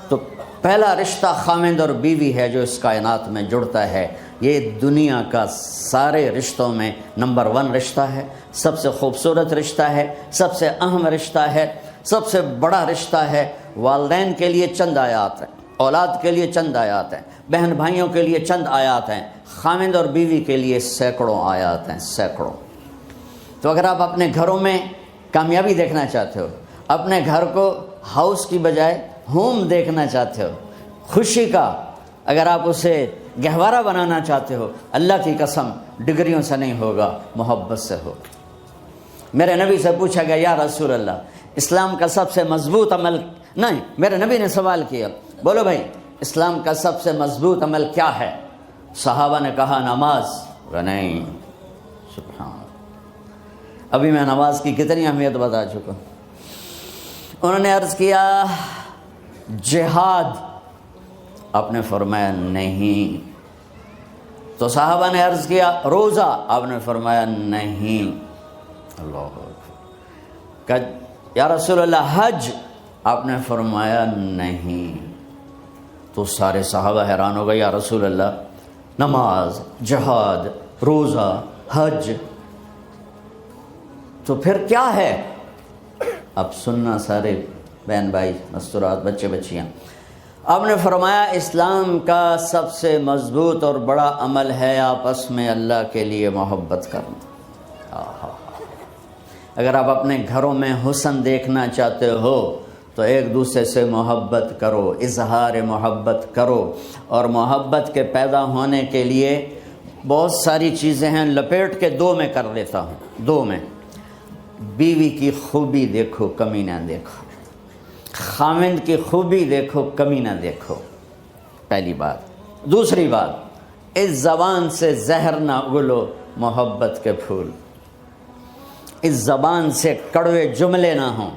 تو پہلا رشتہ خاوند اور بیوی ہے جو اس کائنات میں جڑتا ہے۔ یہ دنیا کا سارے رشتوں میں نمبر 1 رشتہ ہے، سب سے خوبصورت رشتہ ہے، سب سے اہم رشتہ ہے، سب سے بڑا رشتہ ہے۔ والدین کے لیے چند آیات ہیں، اولاد کے لیے چند آیات ہیں، بہن بھائیوں کے لیے چند آیات ہیں، خاوند اور بیوی کے لیے سینکڑوں آیات ہیں، سینکڑوں۔ تو اگر آپ اپنے گھروں میں کامیابی دیکھنا چاہتے ہو، اپنے گھر کو ہاؤس کی بجائے ہوم دیکھنا چاہتے ہو، خوشی کا اگر آپ اسے گہوارہ بنانا چاہتے ہو، اللہ کی قسم ڈگریوں سے نہیں ہوگا، محبت سے ہوگا۔ میرے نبی سے پوچھا گیا یا رسول اللہ اسلام کا سب سے مضبوط عمل، نہیں میرے نبی نے سوال کیا، بولو بھائی اسلام کا سب سے مضبوط عمل کیا ہے؟ صحابہ نے کہا نماز، نہیں سبحان اللہ۔ ابھی میں نماز کی کتنی اہمیت بتا چکا ہوں۔ انہوں نے عرض کیا جہاد، آپ نے فرمایا نہیں۔ تو صحابہ نے عرض کیا روزہ، آپ نے فرمایا نہیں۔ اللہ کہ یا رسول اللہ حج، آپ نے فرمایا نہیں۔ تو سارے صحابہ حیران ہو گئے، یا رسول اللہ نماز، جہاد، روزہ، حج، تو پھر کیا ہے؟ اب سننا سارے بہن بھائی، مستورات، بچے بچیاں، آپ نے فرمایا اسلام کا سب سے مضبوط اور بڑا عمل ہے آپس میں اللہ کے لیے محبت کرنا۔ اگر آپ اپنے گھروں میں حسن دیکھنا چاہتے ہو تو ایک دوسرے سے محبت کرو، اظہار محبت کرو، اور محبت کے پیدا ہونے کے لیے بہت ساری چیزیں ہیں، لپیٹ کے 2 میں کر لیتا ہوں، 2 میں۔ بیوی کی خوبی دیکھو، کمی نہ دیکھو، خاوند کی خوبی دیکھو، کمی نہ دیکھو، پہلی بات۔ دوسری بات، اس زبان سے زہر نہ اگلو محبت کے پھول، اس زبان سے کڑوے جملے نہ ہوں،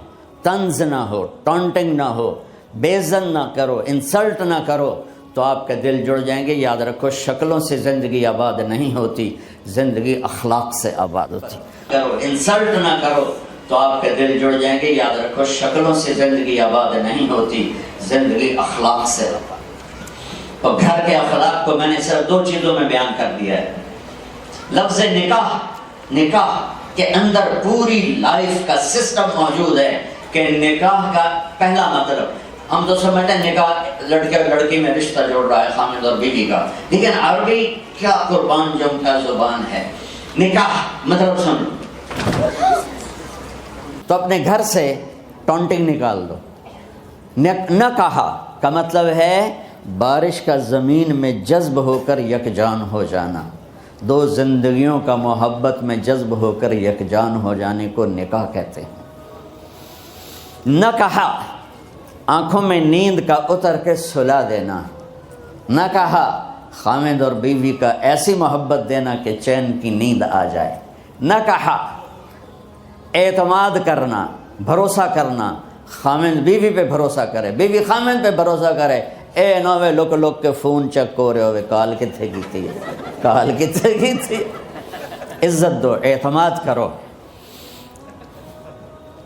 طنز نہ ہو، ٹونٹنگ نہ ہو، بیزن نہ کرو، انسلٹ نہ کرو، تو آپ کے دل جڑ جائیں گے۔ یاد رکھو شکلوں سے زندگی آباد نہیں ہوتی، زندگی اخلاق سے آباد ہوتی۔ کرو انسلٹ نہ کرو تو آپ کے دل جڑ جائیں گے۔ یاد رکھو شکلوں سے زندگی آباد نہیں ہوتی، زندگی اخلاق سے آباد۔ اور گھر کے اخلاق کو میں نے صرف 2 چیزوں میں بیان کر دیا ہے۔ لفظ نکاح، نکاح کے اندر پوری لائف کا سسٹم موجود ہے کہ نکاح کا پہلا مطلب ہم تو سمجھتے ہیں نکاح لڑکے اور لڑکی میں رشتہ جوڑ رہا ہے خامد اور بیوی کا، لیکن عربی کیا قربان جم کا زبان ہے۔ نکاح مطلب سن، تو اپنے گھر سے ٹونٹنگ نکال دو۔ نہ کہا کا مطلب ہے بارش کا زمین میں جذب ہو کر یکجان ہو جانا، 2 زندگیوں کا محبت میں جذب ہو کر یکجان ہو جانے کو نکاح کہتے ہیں۔ نہ کہا آنکھوں میں نیند کا اتر کے سلا دینا، نہ کہا خاوند اور بیوی کا ایسی محبت دینا کہ چین کی نیند آ جائے، نہ کہا اعتماد کرنا، بھروسہ کرنا، خاوند بیوی پہ بھروسہ کرے، بیوی خاوند پہ بھروسہ کرے۔ اے نوے لوک کے فون چیک ہو رہے ہوئے، کال کتنے کی تھی، کال کتنے کی تھی۔ عزت دو، اعتماد کرو۔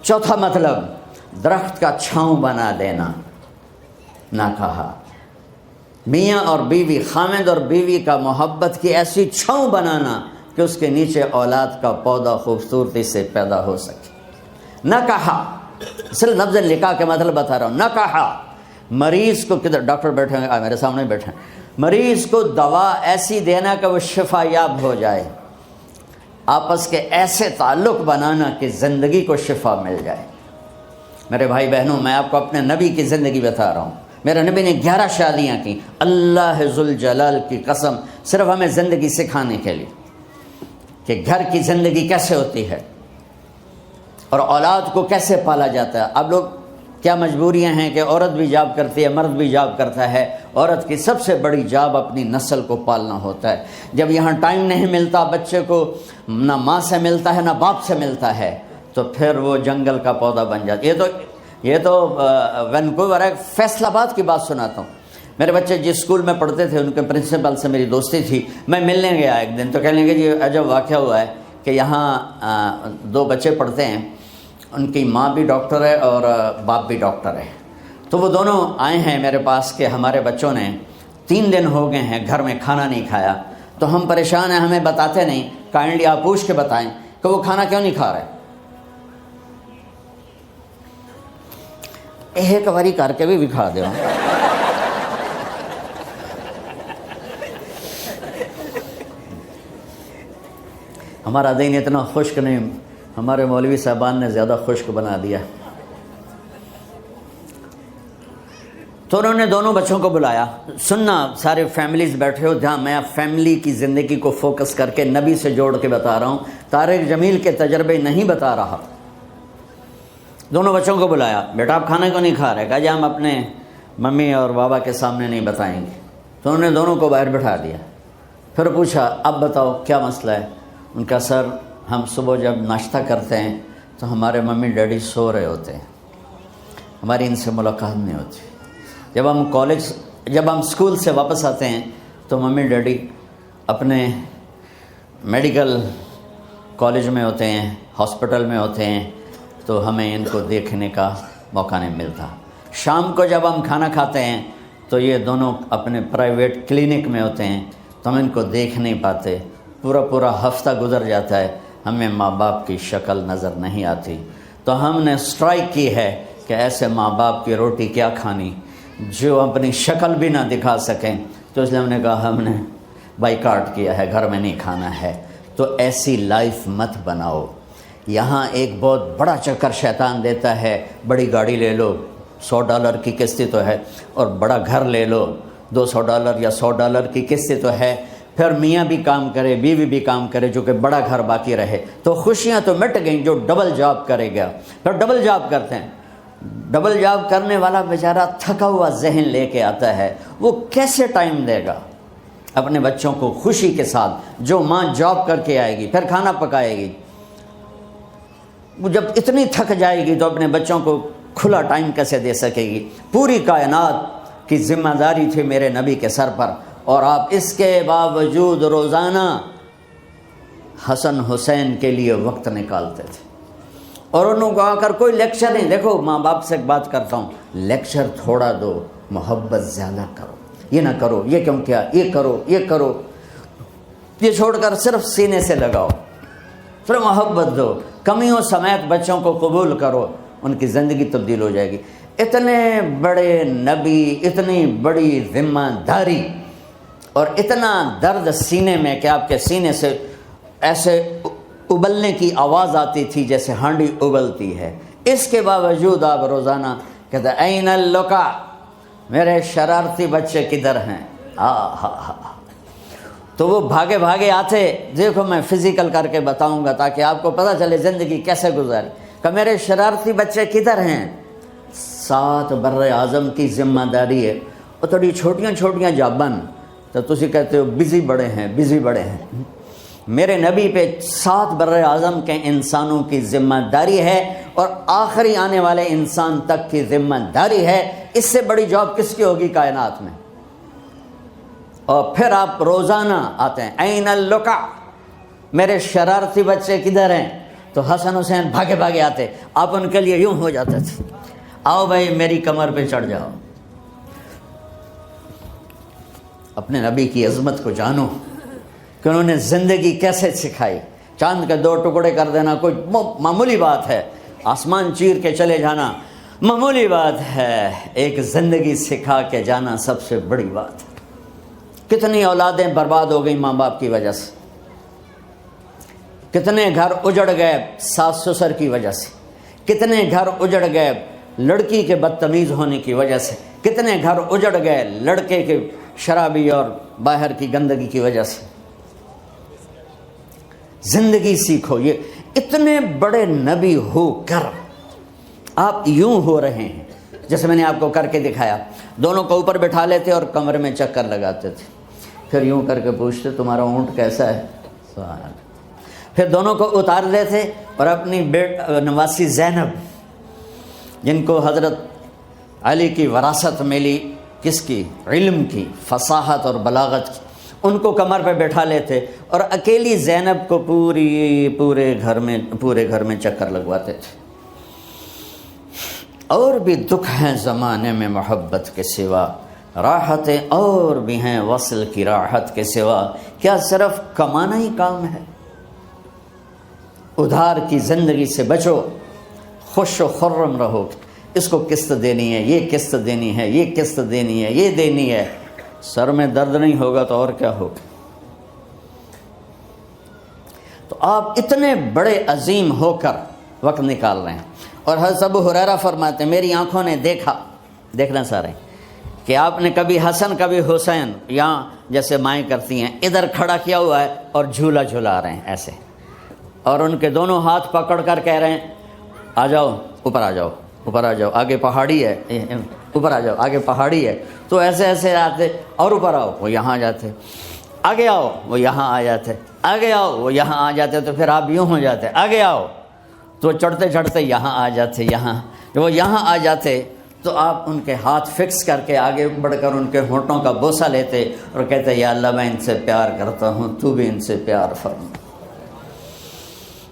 چوتھا مطلب درخت کا چھاؤں بنا دینا، نہ کہا میاں اور بیوی، خاوند اور بیوی کا محبت کی ایسی چھاؤں بنانا کہ اس کے نیچے اولاد کا پودا خوبصورتی سے پیدا ہو سکے۔ نہ کہا، صرف لفظ نکاح کے مطلب بتا رہا ہوں، نہ کہا مریض کو، کدھر ڈاکٹر بیٹھے ہیں میرے سامنے بیٹھے ہیں، مریض کو دوا ایسی دینا کہ وہ شفا یاب ہو جائے، آپس کے ایسے تعلق بنانا کہ زندگی کو شفا مل جائے۔ میرے بھائی بہنوں، میں آپ کو اپنے نبی کی زندگی بتا رہا ہوں، میرے نبی نے 11 شادیاں کی، اللہ ذوالجلال کی قسم، صرف ہمیں زندگی سکھانے کے لیے کہ گھر کی زندگی کیسے ہوتی ہے اور اولاد کو کیسے پالا جاتا ہے۔ اب لوگ کیا مجبوریاں ہیں کہ عورت بھی جاب کرتی ہے، مرد بھی جاب کرتا ہے۔ عورت کی سب سے بڑی جاب اپنی نسل کو پالنا ہوتا ہے۔ جب یہاں ٹائم نہیں ملتا بچے کو، نہ ماں سے ملتا ہے نہ باپ سے ملتا ہے، تو پھر وہ جنگل کا پودا بن جاتا ہے۔ یہ تو وینکوور ہے، فیصل آباد کی بات سناتا ہوں۔ میرے بچے جس اسکول میں پڑھتے تھے ان کے پرنسپل سے میری دوستی تھی، میں ملنے گیا ایک دن، تو کہنے لگے جی عجب واقعہ ہوا ہے کہ یہاں 2 بچے پڑھتے ہیں، ان کی ماں بھی ڈاکٹر ہے اور باپ بھی ڈاکٹر ہے، تو وہ دونوں آئے ہیں میرے پاس کہ ہمارے بچوں نے 3 دن ہو گئے ہیں گھر میں کھانا نہیں کھایا، تو ہم پریشان ہیں، ہمیں بتاتے نہیں، کائنڈلی آپ پوچھ کے بتائیں کہ وہ کھانا کیوں نہیں کھا رہے۔ ایک باری کر کے بھی کھا دو۔ ہمارا دین اتنا خشک نہیں، ہمارے مولوی صاحبان نے زیادہ خشک بنا دیا۔ تو انہوں نے دونوں بچوں کو بلایا، سننا سارے فیملیز بیٹھے ہو جہاں میں فیملی کی زندگی کو فوکس کر کے نبی سے جوڑ کے بتا رہا ہوں، طارق جمیل کے تجربے نہیں بتا رہا۔ دونوں بچوں کو بلایا، بیٹا آپ کھانا کیوں نہیں کھا رہے؟ کہا جی ہم اپنے ممی اور بابا کے سامنے نہیں بتائیں گے۔ تو انہوں نے دونوں کو باہر بٹھا دیا، پھر پوچھا اب بتاؤ کیا مسئلہ ہے؟ ان کا سر ہم صبح جب ناشتہ کرتے ہیں تو ہمارے ممی ڈیڈی سو رہے ہوتے ہیں، ہماری ان سے ملاقات نہیں ہوتی۔ جب ہم اسکول سے واپس آتے ہیں تو ممی ڈیڈی اپنے میڈیکل کالج میں ہوتے ہیں، ہاسپٹل میں ہوتے ہیں، تو ہمیں ان کو دیکھنے کا موقع نہیں ملتا۔ شام کو جب ہم کھانا کھاتے ہیں تو یہ دونوں اپنے پرائیویٹ کلینک میں ہوتے ہیں، تو ہم ان کو دیکھ نہیں پاتے۔ پورا ہفتہ گزر جاتا ہے، ہمیں ماں باپ کی شکل نظر نہیں آتی۔ تو ہم نے اسٹرائک کی ہے کہ ایسے ماں باپ کی روٹی کیا کھانی جو اپنی شکل بھی نہ دکھا سکیں، تو اس لیے ہم نے کہا ہم نے بائیکاٹ کیا ہے، گھر میں نہیں کھانا ہے۔ تو ایسی لائف مت بناؤ۔ یہاں ایک بہت بڑا چکر شیطان دیتا ہے، بڑی گاڑی لے لو، $100 کی قسط تو ہے، اور بڑا گھر لے لو، $200 یا $100 کی قسط تو ہے، پھر میاں بھی کام کرے، بیوی بھی کام کرے، جو کہ بڑا گھر باقی رہے، تو خوشیاں تو مٹ گئیں۔ جو ڈبل جاب کرے گا، پھر ڈبل جاب کرتے ہیں، ڈبل جاب کرنے والا بیچارہ تھکا ہوا ذہن لے کے آتا ہے، وہ کیسے ٹائم دے گا اپنے بچوں کو خوشی کے ساتھ؟ جو ماں جاب کر کے آئے گی پھر کھانا پکائے گی، وہ جب اتنی تھک جائے گی تو اپنے بچوں کو کھلا ٹائم کیسے دے سکے گی؟ پوری کائنات کی ذمہ داری تھی میرے نبی کے سر پر، اور آپ اس کے باوجود روزانہ حسن حسین کے لیے وقت نکالتے تھے۔ اور انہوں کو آ کر کوئی لیکچر نہیں، دیکھو ماں باپ سے ایک بات کرتا ہوں، لیکچر تھوڑا دو، محبت زیادہ کرو، یہ نہ کرو، یہ کیوں کیا، یہ کرو، یہ کرو، یہ چھوڑ کر صرف سینے سے لگاؤ، صرف محبت دو، کمیوں سمیت بچوں کو قبول کرو، ان کی زندگی تبدیل ہو جائے گی۔ اتنے بڑے نبی، اتنی بڑی ذمہ داری، اور اتنا درد سینے میں کہ آپ کے سینے سے ایسے ابلنے کی آواز آتی تھی جیسے ہانڈی ابلتی ہے، اس کے باوجود آپ روزانہ کہتے ہیں این اللقا، میرے شرارتی بچے کدھر ہیں؟ تو وہ بھاگے بھاگے آتے، دیکھو میں فزیکل کر کے بتاؤں گا تاکہ آپ کو پتہ چلے زندگی کیسے گزاری، کہ میرے شرارتی بچے کدھر ہیں؟ 7 بر اعظم کی ذمہ داری ہے، اور تھوڑی چھوٹیاں چھوٹیاں جابن، تو تسی کہتے ہو بزی بڑے ہیں، بزی بڑے ہیں۔ میرے نبی پہ 7 بر اعظم کے انسانوں کی ذمہ داری ہے، اور آخری آنے والے انسان تک کی ذمہ داری ہے۔ اس سے بڑی جاب کس کی ہوگی کائنات میں؟ اور پھر آپ روزانہ آتے ہیں این اللقا، میرے شرارتی بچے کدھر ہیں؟ تو حسن حسین بھاگے بھاگے آتے، آپ ان کے لیے یوں ہو جاتے تھے، آؤ بھائی میری کمر پہ چڑھ جاؤ۔ اپنے نبی کی عظمت کو جانو کہ انہوں نے زندگی کیسے سکھائی۔ چاند کے 2 ٹکڑے کر دینا کوئی معمولی بات ہے، آسمان چیر کے چلے جانا معمولی بات ہے، ایک زندگی سکھا کے جانا سب سے بڑی بات ہے۔ کتنی اولادیں برباد ہو گئی ماں باپ کی وجہ سے، کتنے گھر اجڑ گئے ساس سسر کی وجہ سے، کتنے گھر اجڑ گئے لڑکی کے بدتمیز ہونے کی وجہ سے، کتنے گھر اجڑ گئے لڑکے کے شرابی اور باہر کی گندگی کی وجہ سے۔ زندگی سیکھو۔ یہ اتنے بڑے نبی ہو کر آپ یوں ہو رہے ہیں جیسے میں نے آپ کو کر کے دکھایا۔ دونوں کو اوپر بٹھا لیتے اور کمرے میں چکر لگاتے تھے، پھر یوں کر کے پوچھتے تمہارا اونٹ کیسا ہے، پھر دونوں کو اتار دیتے اور اپنی نواسی زینب جن کو حضرت علی کی وراثت ملی، کس کی؟ علم کی، فصاحت اور بلاغت کی، ان کو کمر پہ بٹھا لیتے اور اکیلی زینب کو پورے گھر میں چکر لگواتے تھے۔ اور بھی دکھ ہیں زمانے میں محبت کے سوا، راحتیں اور بھی ہیں وصل کی راحت کے سوا، کیا صرف کمانا ہی کام ہے؟ ادھار کی زندگی سے بچو، خوش و خرم رہو۔ اس کو قسط دینی ہے، یہ قسط دینی ہے، یہ قسط دینی ہے، یہ دینی ہے، سر میں درد نہیں ہوگا تو اور کیا ہوگا؟ تو آپ اتنے بڑے عظیم ہو کر وقت نکال رہے ہیں۔ اور حضرت ابو ہریرہ فرماتے ہیں میری آنکھوں نے دیکھنا سارے کہ آپ نے کبھی حسن کبھی حسین یہاں جیسے مائیں کرتی ہیں ادھر کھڑا کیا ہوا ہے اور جھولا جھولا رہے ہیں ایسے، اور ان کے دونوں ہاتھ پکڑ کر کہہ رہے ہیں آ جاؤ اوپر، آ جاؤ اوپر، آ جاؤ، آگے پہاڑی ہے، اوپر آ جاؤ، آگے پہاڑی ہے۔ تو ایسے ایسے آتے اور اوپر آؤ، وہ یہاں جاتے، آگے آؤ، وہ یہاں آ جاتے، آگے آؤ، وہ یہاں آ جاتے، تو پھر آپ یوں ہو جاتے، آگے آؤ، تو چڑھتے چڑھتے یہاں آ جاتے، یہاں جب وہ یہاں آ جاتے تو آپ ان کے ہاتھ فکس کر کے آگے بڑھ کر ان کے ہونٹوں کا بوسہ لیتے اور کہتے یا اللہ میں ان سے پیار کرتا ہوں، تو بھی ان سے پیار فرما۔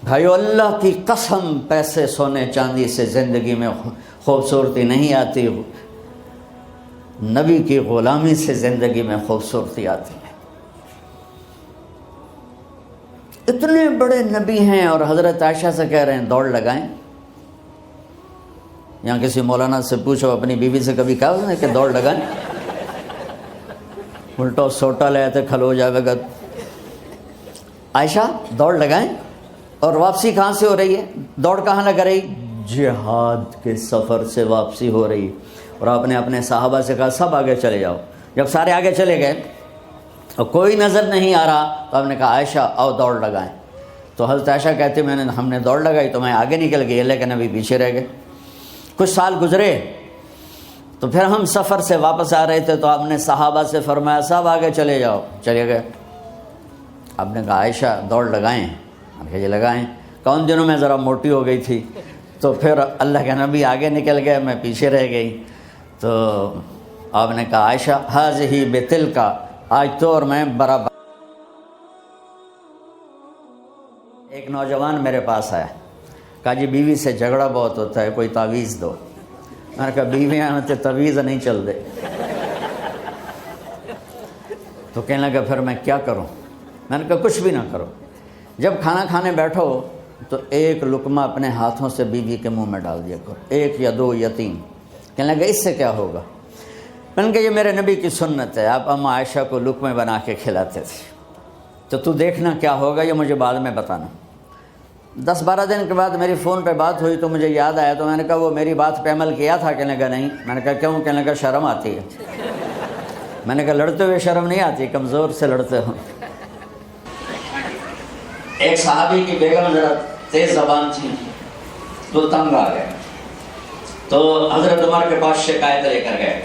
بھائیو اللہ کی قسم، پیسے سونے چاندی سے زندگی میں خوبصورتی نہیں آتی، نبی کی غلامی سے زندگی میں خوبصورتی آتی ہے۔ اتنے بڑے نبی ہیں اور حضرت عائشہ سے کہہ رہے ہیں دوڑ لگائیں۔ یہاں کسی مولانا سے پوچھو اپنی بیوی سے کبھی کہا اس نے کہ دوڑ لگائیں؟ الٹا سوٹا لے آتے کھلو جاوے گا۔ عائشہ دوڑ لگائیں؟ اور واپسی کہاں سے ہو رہی ہے؟ دوڑ کہاں لگ رہی؟ جہاد کے سفر سے واپسی ہو رہی۔ اور آپ نے اپنے صحابہ سے کہا سب آگے چلے جاؤ۔ جب سارے آگے چلے گئے اور کوئی نظر نہیں آ رہا تو آپ نے کہا عائشہ آؤ دوڑ لگائیں۔ تو حضرت عائشہ کہتے ہم نے دوڑ لگائی تو میں آگے نکل گئی لیکن ابھی پیچھے رہ گئے۔ کچھ سال گزرے تو پھر ہم سفر سے واپس آ رہے تھے تو آپ نے صحابہ سے فرمایا سب آگے چلے جاؤ، چلے گئے۔ آپ نے کہا عائشہ دوڑ لگائیں؟ آپ کہ لگائیں۔ کون دنوں میں ذرا موٹی ہو گئی تھی تو پھر اللہ کے نبی آگے نکل گئے، میں پیچھے رہ گئی۔ تو آپ نے کہا عائشہ ہذہ بتلک، آج تو اور میں برابر۔ ایک نوجوان میرے پاس آیا، کہا جی بیوی سے جھگڑا بہت ہوتا ہے، کوئی تعویذ دو۔ میں نے کہا بیویاں ہوتے تعویذ نہیں چل دے۔ تو کہنے لگا پھر میں کیا کروں؟ میں نے کہا کچھ بھی نہ کرو، جب کھانا کھانے بیٹھو تو ایک لقمہ اپنے ہاتھوں سے بیوی کے منہ میں ڈال دیا کرو، ایک یا دو یا تین۔ کہنے لگا اس سے کیا ہوگا؟ میں نے کہا یہ میرے نبی کی سنت ہے، آپ اما عائشہ کو لقمے بنا کے کھلاتے تھے، تو دیکھنا کیا ہوگا، یہ مجھے بعد میں بتانا۔ 10-12 دن کے بعد میری فون پہ بات ہوئی تو مجھے یاد آیا، تو میں نے کہا وہ میری بات پہ عمل کیا تھا؟ کہنے لگا نہیں۔ میں نے کہا کیوں؟ کہنے لگا شرم آتی ہے۔ میں نے کہا لڑتے ہوئے شرم نہیں آتی، کمزور سے لڑتے ہو۔ ایک صحابی کی بیگم ذرا تیز زبان تھی تو تنگ آ گئے، تو حضرت عمر کے پاس شکایت لے کر گئے۔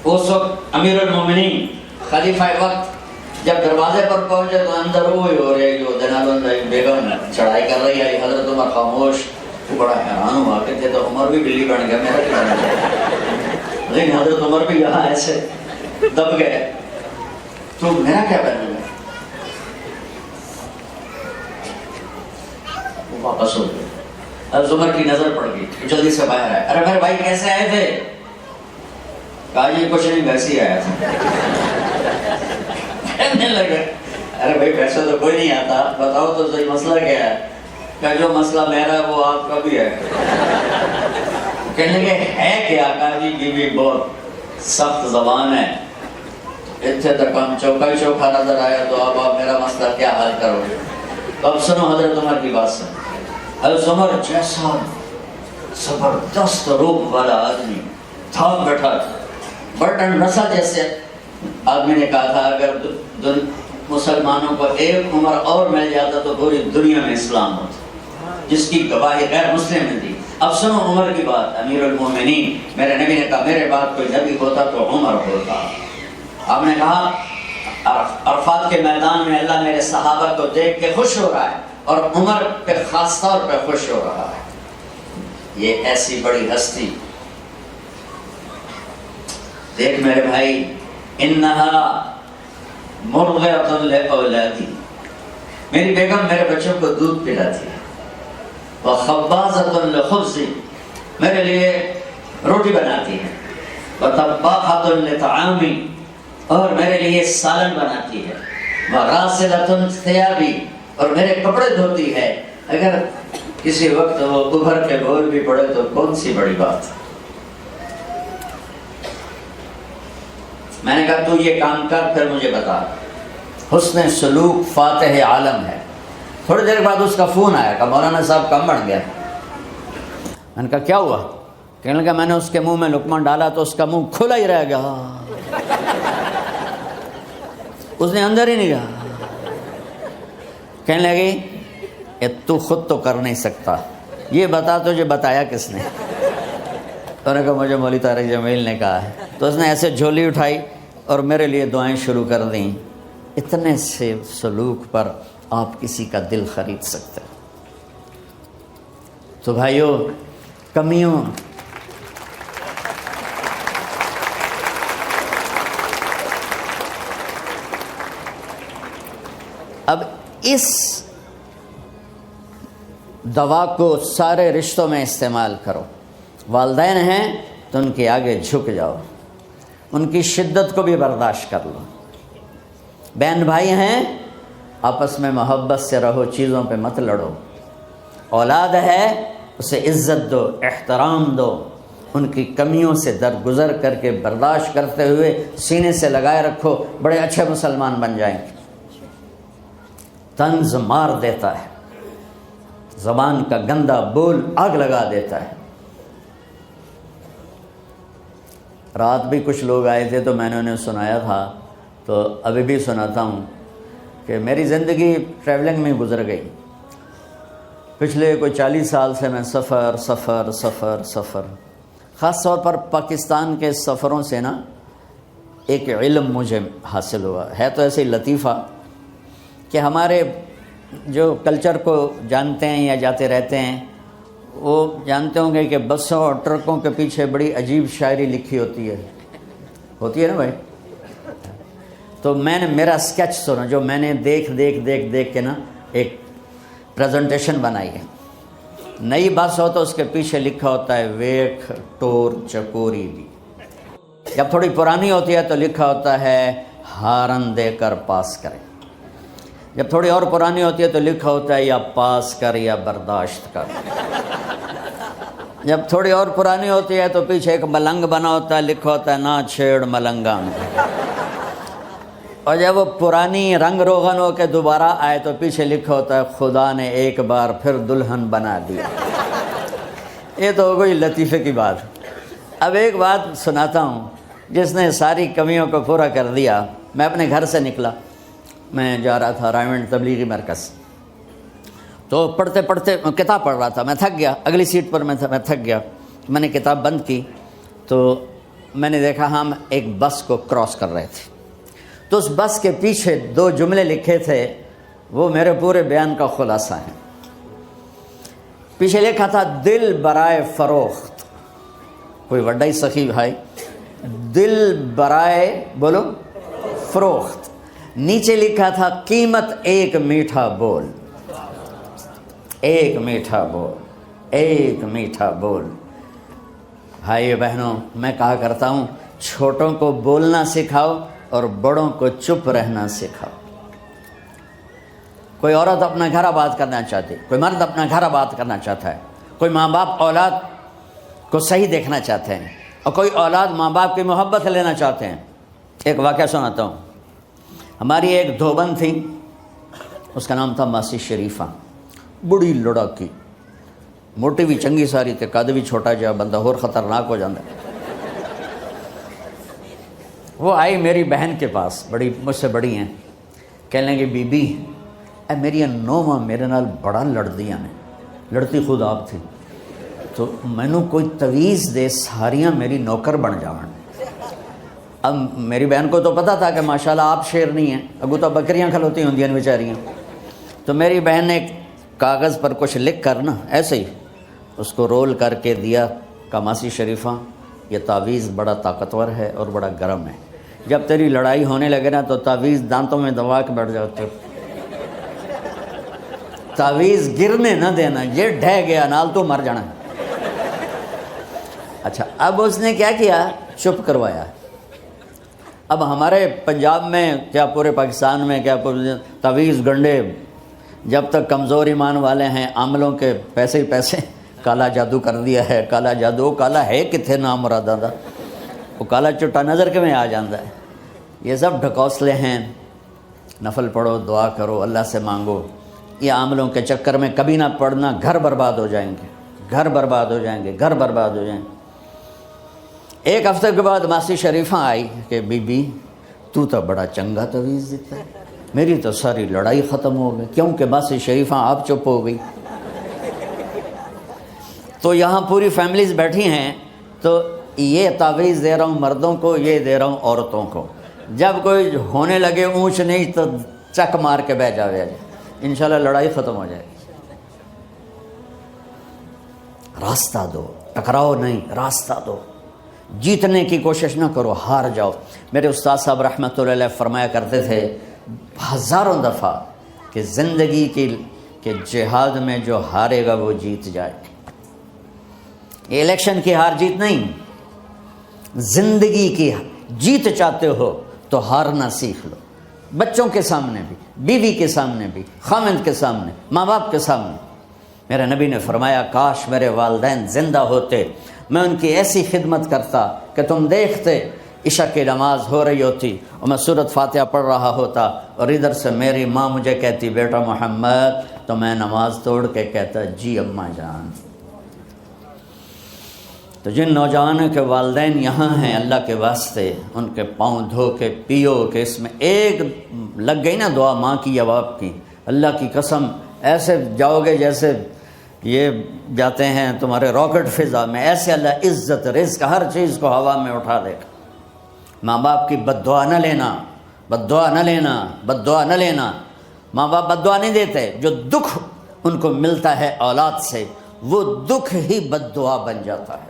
اس وقت امیر المومنین خلیفہ وقت جب دروازے پر پہنچے تو اندر وہی ہو رہے جو جناب بیگم چڑھائی کر رہی ہے، حضرت عمر خاموش۔ وہ بڑا حیران ہوا، کہتے تو عمر بھی بلی بن گیا، میرا کیا بن گیا؟ لیکن حضرت عمر بھی یہاں ایسے دب گئے تو میرا کیا بن گیا؟ وہ واپس ہو گئے۔ حضرت عمر کی نظر پڑ گئی، جلدی سے باہر آئے۔ ارے میرے بھائی کیسے آئے تھے؟ کہا یہ کچھ نہیں، ویسے ہی آیا تھا۔ کہنے لگے ارے بھائی ویسے تو کوئی نہیں آتا، بتاؤ تو صحیح مسئلہ کیا ہے؟ کہ جو مسئلہ میرا ہے وہ آپ کا بھی ہے۔ کہنے لگے ہے کیا؟ کہا جی بیوی بہت سخت زبان ہے، اتنے تک ہم چوکا ہی چوکھا نظر آیا تو اب آپ میرا مسئلہ کیا حل کرو گے؟ اب سنو حضرت عمر کی بات سن۔ حضرت عمر جیسا زبردست روح والا آدمی تھام بیٹھا، برٹن رسل جیسے آدمی نے کہا تھا اگر مسلمانوں کو ایک عمر اور مل جاتا تو پوری دنیا میں اسلام ہوتا، جس کی گواہی غیر مسلم نے دی۔ اب سنو عمر کی بات، امیر المومنین، میرے نبی نے کہا میرے بعد کوئی نبی ہوتا تو عمر ہوتا۔ آپ نے کہا عرفات کے میدان میں اللہ میرے صحابہ کو دیکھ کے خوش ہو رہا ہے اور عمر پہ خاص طور پہ خوش ہو رہا ہے۔ یہ ایسی بڑی ہستی، دیکھ میرے بھائی، انہا مرضعۃ لاولادی، میری بیگم میرے بچوں کو دودھ پلاتی ہے، وخبازۃ للخبز، میرے لیے روٹی بناتی ہے، وطباخۃ لطعامی، اور میرے لیے سالن بناتی ہے، وغاسلۃ ثیابی، اور میرے کپڑے دھوتی ہے۔ اگر کسی وقت وہ ابھر کے بول بھی پڑے تو کون سی بڑی بات ہے۔ میں نے کہا تو یہ کام کر پھر مجھے بتا۔ حسن سلوک فاتح عالم ہے۔ تھوڑی دیر بعد اس کا فون آیا کہ مولانا صاحب کم بڑھ گیا۔ میں نے کہا کیا ہوا؟ کہنے لگا میں نے اس کے منہ میں لقمہ ڈالا تو اس کا منہ کھلا ہی رہ گیا، اس نے اندر ہی نہیں گیا۔ کہنے لگی کہ تو خود تو کر نہیں سکتا، یہ بتا تجھے بتایا کس نے؟ تو نے کہا مجھے مولوی طارق جمیل نے کہا ہے۔ تو اس نے ایسے جھولی اٹھائی اور میرے لیے دعائیں شروع کر دیں۔ اتنے سے سلوک پر آپ کسی کا دل خرید سکتے۔ تو بھائیوں، کمیوں اب اس دوا کو سارے رشتوں میں استعمال کرو۔ والدین ہیں تو ان کے آگے جھک جاؤ، ان کی شدت کو بھی برداشت کر لو۔ بہن بھائی ہیں، آپس میں محبت سے رہو، چیزوں پہ مت لڑو۔ اولاد ہے، اسے عزت دو، احترام دو، ان کی کمیوں سے درگزر کر کے برداشت کرتے ہوئے سینے سے لگائے رکھو، بڑے اچھے مسلمان بن جائیں گے۔ طنز مار دیتا ہے، زبان کا گندا بول آگ لگا دیتا ہے۔ رات بھی کچھ لوگ آئے تھے تو میں نے انہیں سنایا تھا، تو ابھی بھی سناتا ہوں کہ میری زندگی ٹریولنگ میں گزر گئی۔ پچھلے کوئی 40 سال سے میں سفر، خاص طور پر پاکستان کے سفروں سے نا ایک علم مجھے حاصل ہوا ہے۔ تو ایسے لطیفہ کہ ہمارے جو کلچر کو جانتے ہیں یا جاتے رہتے ہیں وہ جانتے ہوں گے کہ بسوں اور ٹرکوں کے پیچھے بڑی عجیب شاعری لکھی ہوتی ہے نا بھائی۔ تو میں نے میرا اسکیچ سنا، جو میں نے دیکھ کے نا ایک پریزنٹیشن بنائی ہے۔ نئی بس ہو تو اس کے پیچھے لکھا ہوتا ہے ویکھ ٹور چکوری دی، جب تھوڑی پرانی ہوتی ہے تو لکھا ہوتا ہے ہارن دے کر پاس کریں، جب تھوڑی اور پرانی ہوتی ہے تو لکھا ہوتا ہے یا پاس کر یا برداشت کر، جب تھوڑی اور پرانی ہوتی ہے تو پیچھے ایک ملنگ بنا ہوتا ہے، لکھا ہوتا ہے نہ چھیڑ ملنگاں، اور جب وہ پرانی رنگ روغن ہو کے دوبارہ آئے تو پیچھے لکھا ہوتا ہے خدا نے ایک بار پھر دلہن بنا دیا۔ یہ تو ہو گئی لطیفے کی بات۔ اب ایک بات سناتا ہوں جس نے ساری کمیوں کو پورا کر دیا۔ میں اپنے گھر سے نکلا، میں جا رہا تھا رائمنڈ تبلیغی مرکز، تو پڑھتے کتاب پڑھ رہا تھا، میں تھک گیا، اگلی سیٹ پر میں تھک گیا، میں نے کتاب بند کی تو میں نے دیکھا ہم ایک بس کو کراس کر رہے تھے، تو اس بس کے پیچھے 2 جملے لکھے تھے، وہ میرے پورے بیان کا خلاصہ ہے۔ پیچھے لکھا تھا دل برائے فروخت، کوئی وڈا ہی سخی بھائی، دل برائے بولو فروخت۔ نیچے لکھا تھا قیمت ایک میٹھا بول، ایک میٹھا بول، ایک میٹھا بول۔ بھائی بہنوں، میں کہا کرتا ہوں چھوٹوں کو بولنا سکھاؤ اور بڑوں کو چپ رہنا سکھاؤ۔ کوئی عورت اپنا گھر آباد کرنا چاہتی، کوئی مرد اپنا گھر آباد کرنا چاہتا ہے، کوئی ماں باپ اولاد کو صحیح دیکھنا چاہتے ہیں، اور کوئی اولاد ماں باپ کی محبت لینا چاہتے ہیں۔ ایک واقعہ سناتا ہوں۔ ہماری ایک دھوبن تھی، اس کا نام تھا ماسی شریفہ، بڑی لڑاکی، موٹی بھی چنگی ساری تے، قد بھی چھوٹا جہا، بندہ اور خطرناک ہو جاتا ہے۔ وہ آئی میری بہن کے پاس، بڑی مجھ سے بڑی ہیں، کہنے لگے بی بی اے میری نوواں میرے نال بڑا لڑدیاں نے، لڑتی خود آپ تھی، تو مینوں کوئی تویز دے ساریاں میری نوکر بن جاون۔ اب میری بہن کو تو پتہ تھا کہ ماشاءاللہ آپ شیر نہیں ہیں، اگو تو بکریاں کھلوتی ہوندیاں بیچاریاں، تو میری بہن نے ایک کاغذ پر کچھ لکھ کر نا ایسے ہی اس کو رول کر کے دیا، کہا ماسی شریفہ یہ تعویذ بڑا طاقتور ہے اور بڑا گرم ہے، جب تیری لڑائی ہونے لگے نا تو تعویذ دانتوں میں دبا کے بیٹھ جاتے، تعویذ گرنے نہ دینا، یہ ڈھہ گیا نال تو مر جانا۔ اچھا اب اس نے کیا کیا، چپ کروایا۔ اب ہمارے پنجاب میں کیا پورے پاکستان میں کیا تعویذ گنڈے جب تک کمزور ایمان والے ہیں، عاملوں کے پیسے ہی پیسے، کالا جادو کر دیا ہے، کالا جادو، وہ کالا ہے کتنے نام مراداں دا، وہ کالا چٹا نظر کے میں آ جاندہ ہے۔ یہ سب ڈھکوسلے ہیں، نفل پڑھو، دعا کرو، اللہ سے مانگو، یہ عاملوں کے چکر میں کبھی نہ پڑھنا، گھر برباد ہو جائیں گے، گھر برباد ہو جائیں گے، گھر برباد ہو جائیں گے۔ ایک ہفتے کے بعد ماسی شریفہ آئی کہ بی بی تو بڑا چنگا تعویذ دیتا ہے، میری تو ساری لڑائی ختم ہو گئی، کیونکہ ماسی شریفہ آپ چپ ہو گئی۔ تو یہاں پوری فیملیز بیٹھی ہیں، تو یہ تعویذ دے رہا ہوں مردوں کو، یہ دے رہا ہوں عورتوں کو، جب کوئی ہونے لگے اونچ نہیں تو چک مار کے بہ جاوے، انشاءاللہ لڑائی ختم ہو جائے گی۔ راستہ دو، ٹکراؤ نہیں، راستہ دو، جیتنے کی کوشش نہ کرو، ہار جاؤ۔ میرے استاد صاحب رحمۃ اللہ علیہ فرمایا کرتے تھے ہزاروں دفعہ کہ زندگی کے جہاد میں جو ہارے گا وہ جیت جائے۔ یہ الیکشن کی ہار جیت نہیں، زندگی کی جیت چاہتے ہو تو ہارنا سیکھ لو، بچوں کے سامنے بھی، بیوی کے سامنے بھی، خامند کے سامنے، ماں باپ کے سامنے۔ میرے نبی نے فرمایا کاش میرے والدین زندہ ہوتے، میں ان کی ایسی خدمت کرتا کہ تم دیکھتے عشاء کی نماز ہو رہی ہوتی اور میں سورۃ فاتحہ پڑھ رہا ہوتا اور ادھر سے میری ماں مجھے کہتی بیٹا محمد، تو میں نماز توڑ کے کہتا جی اماں جان۔ تو جن نوجوانوں کے والدین یہاں ہیں، اللہ کے واسطے ان کے پاؤں دھو کے پیو کہ اس میں ایک لگ گئی نا دعا ماں کی یا باپ کی، اللہ کی قسم ایسے جاؤ گے جیسے یہ جاتے ہیں تمہارے راکٹ فضا میں، ایسے اللہ عزت رزق ہر چیز کو ہوا میں اٹھا دے گا۔ ماں باپ کی بد دعا نہ لینا، بد دعا نہ لینا، بد دعا نہ لینا۔ ماں باپ بد دعا نہیں دیتے، جو دکھ ان کو ملتا ہے اولاد سے وہ دکھ ہی بد دعا بن جاتا ہے۔